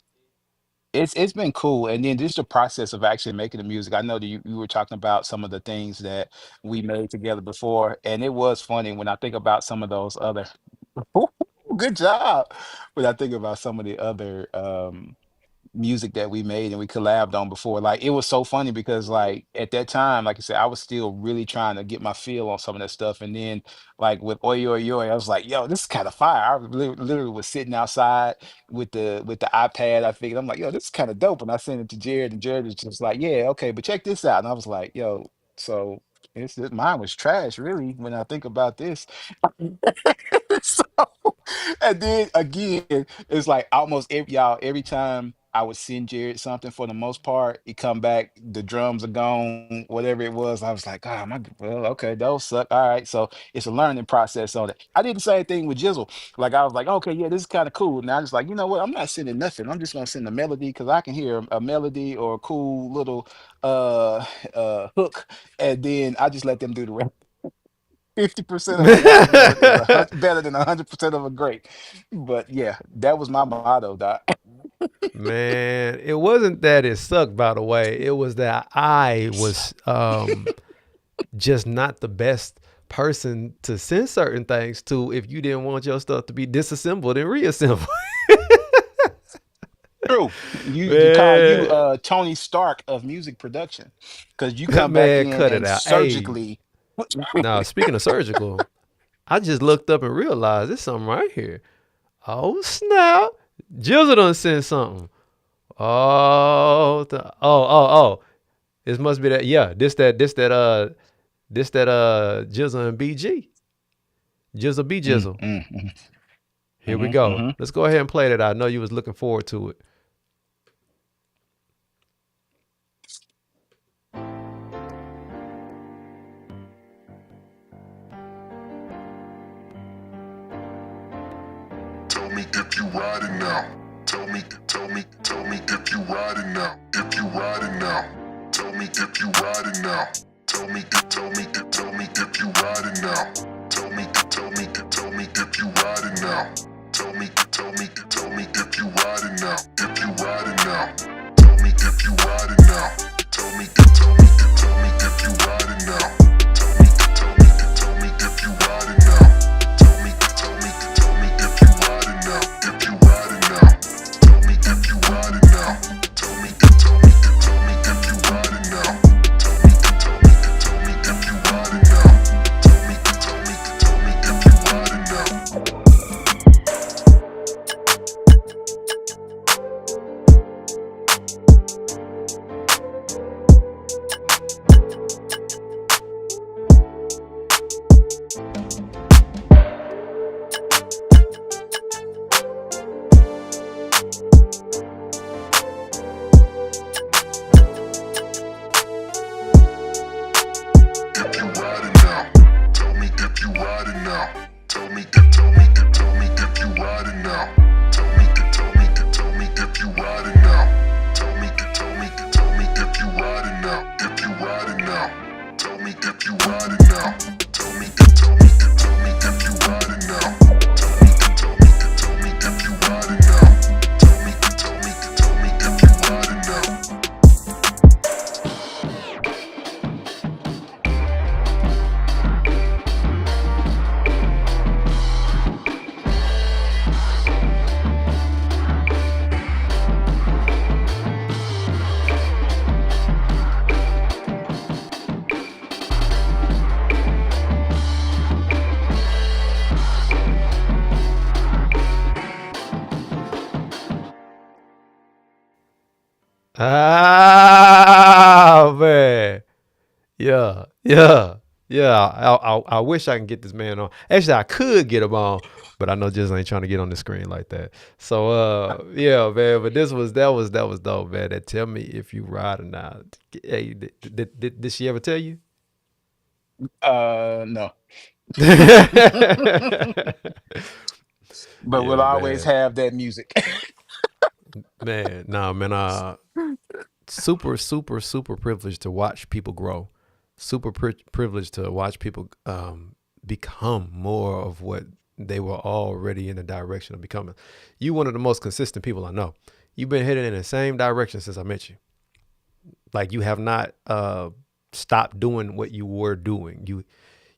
it's been cool. And then just the process of actually making the music. I know that you were talking about some of the things that we made together before, and it was funny when I think about some of those other. Good job. When I think about some of the other music that we made and we collabed on before. Like it was so funny because like at that time, like I said, I was still really trying to get my feel on some of that stuff. And then like with Oi Oi Oi, I was like, yo, this is kind of fire. I literally was sitting outside with the iPad. I figured I'm like, yo, this is kind of dope. And I sent it to Jared, and Jared was just like, yeah, okay, but check this out. And I was like, yo, so mine was trash, really, when I think about this. So, and then again, it's like almost every time I would send Jared something for the most part, he come back, the drums are gone, whatever it was. I was like, oh my, well, okay, those suck. All right, so it's a learning process on it. I did the same thing with Jizzle. Like I was like, okay, yeah, this is kind of cool. Now I'm just like, you know what? I'm not sending nothing. I'm just gonna send a melody because I can hear a melody or a cool little uh hook, and then I just let them do the rest. 50% of a whack work is better than 100% of a great. But yeah, that was my motto, Doc. Man, it wasn't that it sucked, by the way. It was that I was just not the best person to send certain things to if you didn't want your stuff to be disassembled and reassembled. True. You call you Man, Tony Stark of music production because you come back man, in cut it and out. Hey, surgically. now speaking of surgical, I just looked up and realized there's something right here. Oh snap! Jizzle done sent something. Oh. This must be that. Yeah, this that Jizzle and BG. Jizzle B Mm, Jizzle. mm, mm, Here we go. mm-hmm. Let's go ahead and play that. I know you was looking forward to it. Tell me if you riding now. Tell me if you riding now. If you riding now. Tell me if you riding now. Tell me if you riding now. Tell me if you riding now. Tell me if you riding now. If you riding now. Tell me if you riding now. Tell me if you riding now. Tell me if you riding now. Tell me if you riding now. If you riding now. Tell me if you riding now. Tell me if you riding now. Tell me if you riding now. If you riding now, tell me if you riding now. Tell me if you riding now. Tell me if you riding now. Tell me if you riding now. If you riding now, tell me if you riding now. Tell me if you riding now. Tell me if you riding now. Tell me if you riding now. Ah, man. Yeah, yeah, yeah. I wish I can get this man on. Actually, I could get him on, but I know just ain't trying to get on the screen like that. So, yeah, man. But that was dope, man. That tell me if you ride or not. Hey, did she ever tell you? No, but we'll Yeah, always man. have that music. Man, nah, man. Super, super, super privileged to watch people grow. Super privileged to watch people become more of what they were already in the direction of becoming. You one of the most consistent people I know. You've been headed in the same direction since I met you. Like you have not stopped doing what you were doing.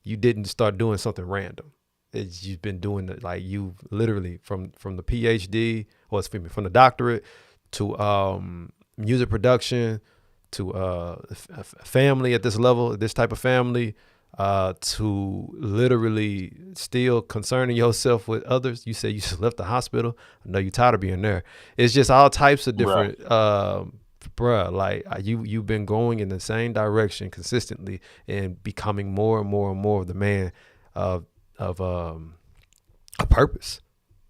You didn't start doing something random. You've been doing it like you literally from the PhD or excuse me, from the doctorate to music production to family at this level, this type of family, to literally still concerning yourself with others. You said you just left the hospital. I know you're tired of being there. It's just all types of Bruh. different, bruh. Like you've been going in the same direction consistently and becoming more and more and more of the man of a purpose,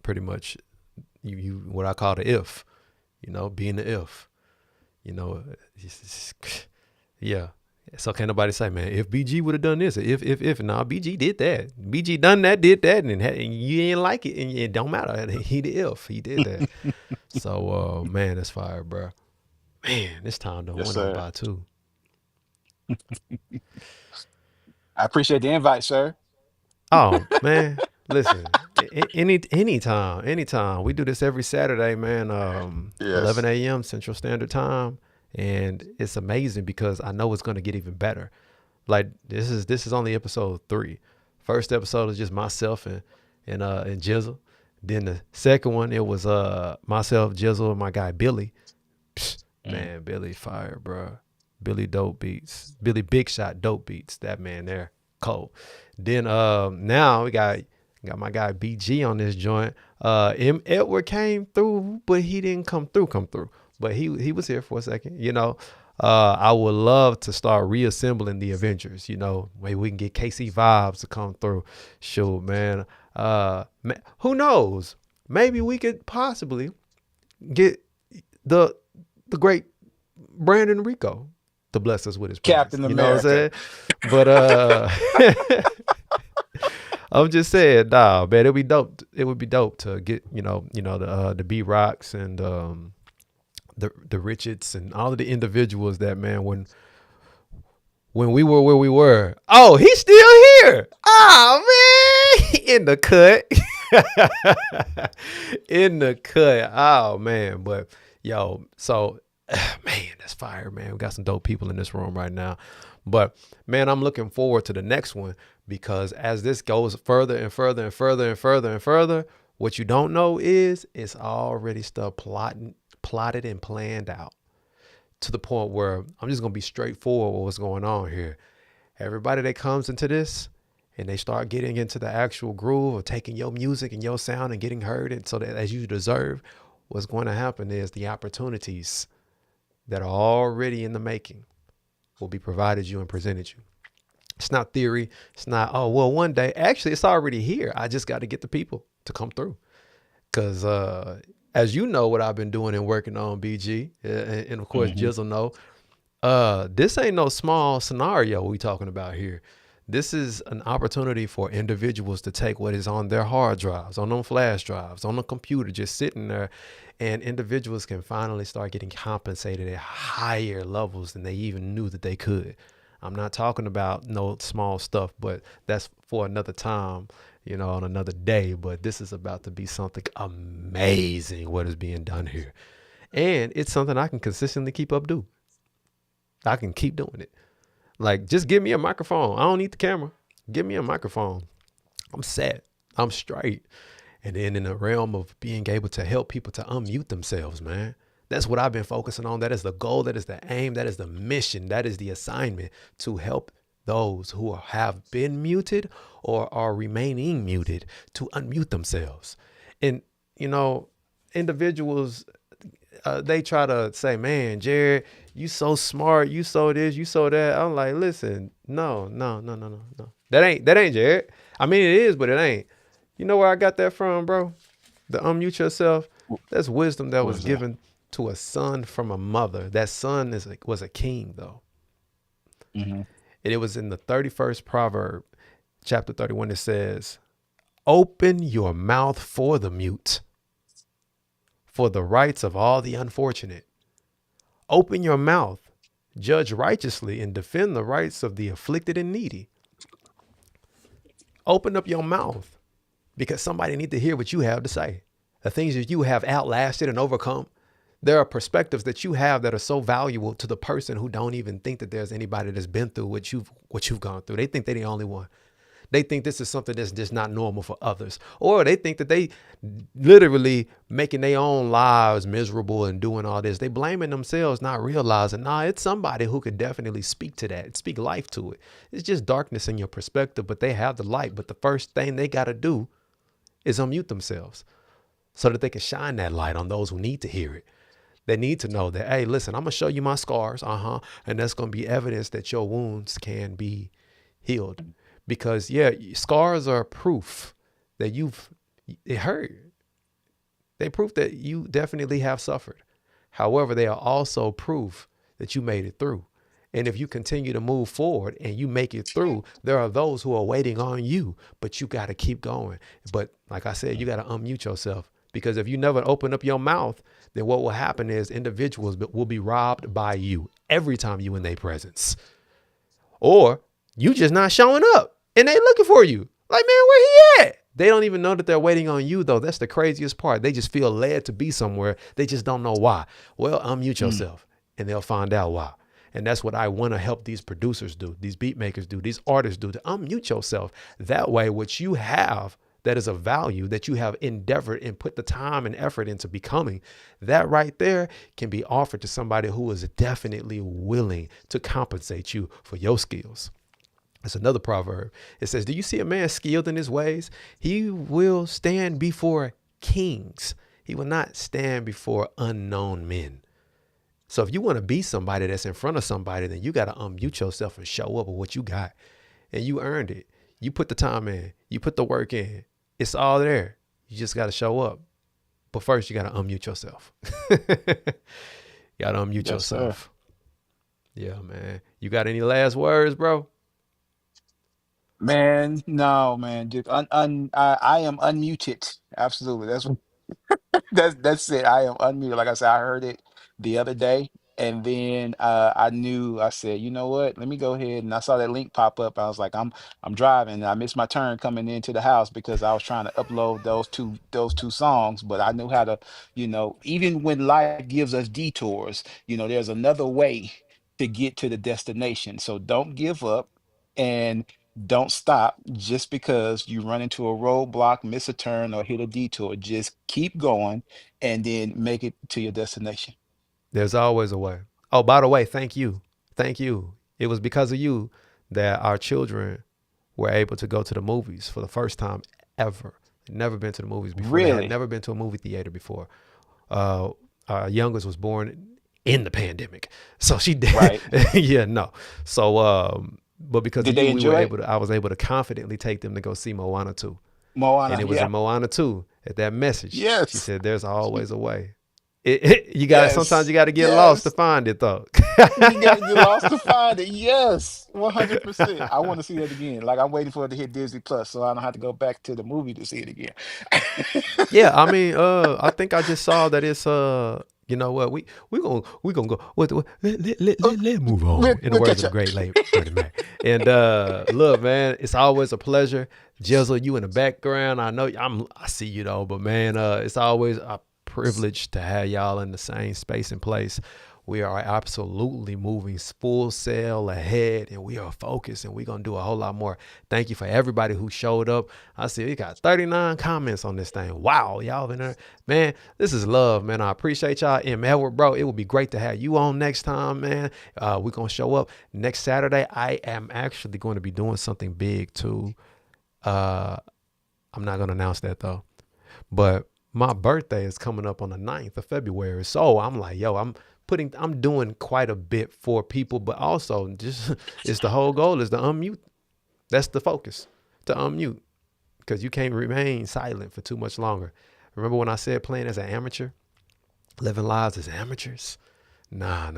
pretty much. You what I call the if, being the if. You know, yeah. So can't nobody say, man, if BG would have done this, if, nah, BG did that. BG done that, did that, and you ain't like it, and it don't matter. He did that. So, man, that's fire, bro. Man, this time done Yes, went on sir. by too. I appreciate the invite, sir. Oh man, listen, anytime. We do this every Saturday, man. 11 Yes. a.m. Central Standard Time, and it's amazing because I know it's gonna get even better. Like this is only episode 3. First episode is just myself and Jizzle. Then the second one it was myself, Jizzle, and my guy Billy. Psst, Mm. man, Billy fire, bro. Billy dope beats. Billy Big Shot dope beats. That man there, cold. Then now we got my guy BG on this joint. Edward came through, but he didn't come through. But he was here for a second. I would love to start reassembling the Avengers. Maybe we can get KC Vibes to come through. Sure, man. Who knows? Maybe we could possibly get the great Brandon Rico to bless us with his presence. Captain You know what I'm America. saying? But I'm just saying, nah, man, it'd be dope. It would be dope to get, the B Rocks and the Richards and all of the individuals that, man, when we were where we were. Oh, he's still here. Oh man, in the cut. In the cut. Oh man, but yo, so man, that's fire, man. We got some dope people in this room right now. But man, I'm looking forward to the next one because as this goes further and further and further and further and further, what you don't know is it's already stuff plotted and planned out to the point where I'm just gonna be straightforward with what's going on here. Everybody that comes into this and they start getting into the actual groove of taking your music and your sound and getting heard and so that as you deserve, what's going to happen is the opportunities that are already in the making will be provided you and presented you. It's not theory. It's not, oh, well, one day. Actually, it's already here. I just got to get the people to come through. Because as you know, what I've been doing and working on, BG, and of course Hmm. Jizzle know. This ain't no small scenario we talking about here. This is an opportunity for individuals to take what is on their hard drives, on them flash drives, on the computer, just sitting there, and individuals can finally start getting compensated at higher levels than they even knew that they could. I'm not talking about no small stuff, but that's for another time, on another day. But this is about to be something amazing what is being done here. And it's something I can consistently keep up do. I can keep doing it. Like, just give me a microphone. I don't need the camera. Give me a microphone. I'm set. I'm straight. And then in the realm of being able to help people to unmute themselves, man. That's what I've been focusing on. That is the goal. That is the aim. That is the mission. That is the assignment, to help those who have been muted or are remaining muted to unmute themselves. And, you know, individuals, they try to say, man, Jared, you so smart, you so this, you so that. I'm like, listen, no, no, no, no, no, no. That ain't Jared. I mean, it is, but it ain't. You know where I got that from, bro? The unmute yourself. That's wisdom that What was is that? given to a son from a mother. That son was a king, though. Hmm. And it was in the 31st proverb, chapter 31. It says, open your mouth for the mute, for the rights of all the unfortunate. Open your mouth, judge righteously, and defend the rights of the afflicted and needy. Open up your mouth because somebody needs to hear what you have to say. The things that you have outlasted and overcome. There are perspectives that you have that are so valuable to the person who don't even think that there's anybody that's been through what you've gone through. They think they're the only one. They think this is something that's just not normal for others. Or they think that they literally making their own lives miserable and doing all this. They blaming themselves, not realizing, it's somebody who could definitely speak to that, speak life to it. It's just darkness in your perspective, but they have the light. But the first thing they got to do is unmute themselves so that they can shine that light on those who need to hear it. They need to know that, hey, listen, I'm going to show you my scars. And that's going to be evidence that your wounds can be healed. Because, yeah, scars are proof that it hurt. They proof that you definitely have suffered. However, they are also proof that you made it through. And if you continue to move forward and you make it through, there are those who are waiting on you, but you got to keep going. But like I said, you got to unmute yourself, because if you never open up your mouth, then what will happen is individuals will be robbed by you every time you in their presence. Or you just not showing up and they looking for you. Like, man, where he at? They don't even know that they're waiting on you, though. That's the craziest part. They just feel led to be somewhere. They just don't know why. Well, unmute Mm. yourself and they'll find out why. And that's what I want to help these producers do, these beat makers do, these artists do, to unmute yourself. That way, what you have that is of value, that you have endeavored and put the time and effort into becoming, that right there can be offered to somebody who is definitely willing to compensate you for your skills. It's another proverb. It says, do you see a man skilled in his ways? He will stand before kings. He will not stand before unknown men. So if you want to be somebody that's in front of somebody, then you got to unmute yourself and show up with what you got. And you earned it. You put the time in. You put the work in. It's all there. You just got to show up. But first, you got to unmute yourself. You got to unmute Yes, sir. yourself. Yeah, man. You got any last words, bro? Man, no, man. Just I am unmuted. Absolutely. That's it. I am unmuted. Like I said, I heard it the other day, and then I knew. I said, you know what? Let me go ahead. And I saw that link pop up. I was like, I'm driving. And I missed my turn coming into the house because I was trying to upload those two songs. But I knew how to, even when life gives us detours, there's another way to get to the destination. So don't give up. And don't stop just because you run into a roadblock, miss a turn, or hit a detour. Just keep going and then make it to your destination. There's always a way. Oh, by the way, thank you. Thank you. It was because of you that our children were able to go to the movies for the first time ever. They'd never been to the movies before. They had Really? never been to a movie theater before. Uh, our youngest was born in the pandemic. So she did. Right. Yeah, no. So, but because of Did you, they enjoy it? I was able to confidently take them to go see Moana 2. And Moana, it was yeah. in Moana 2 at that message. She Yes. said, "There's always a way." Sometimes Yes. you got to get lost to Yes. find it, though. You gotta get lost to find it. Yes, 100%. I want to see that again. Like I'm waiting for it to hit Disney Plus, so I don't have to go back to the movie to see it again. Yeah, I mean, I think I just saw that it's you know what, we gonna go let move We'll, on in the we'll words catch of the up. great late Bernie Mac. And look, man, it's always a pleasure. Jizzle, you in the background. I see you though, but man, it's always a privilege to have y'all in the same space and place. We are absolutely moving full sail ahead, and we are focused, and we're going to do a whole lot more. Thank you for everybody who showed up. I see we got 39 comments on this thing. Wow, y'all been there. Man, this is love, man. I appreciate y'all. And Edward, bro, it would be great to have you on next time, man. We're going to show up next Saturday. I am actually going to be doing something big, too. I'm not going to announce that, though. But my birthday is coming up on the 9th of February. So I'm like, yo, I'm doing quite a bit for people, but also just it's the whole goal is to unmute. That's the focus, to unmute, because you can't remain silent for too much longer. Remember when I said playing as an amateur, living lives as amateurs? Nah.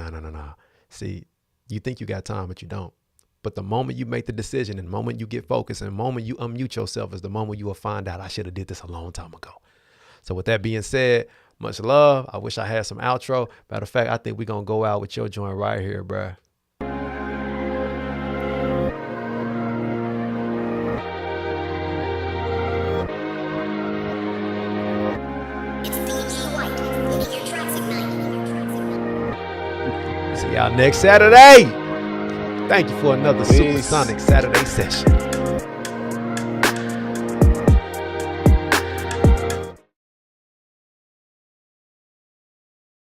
See, you think you got time, but you don't. But the moment you make the decision and the moment you get focused and the moment you unmute yourself is the moment you will find out I should have did this a long time ago. So with that being said, much love. I wish I had some outro. Matter of fact, I think we're going to go out with your joint right here, bruh. See y'all next Saturday. Thank you for another Peace. Supersonic Saturday session.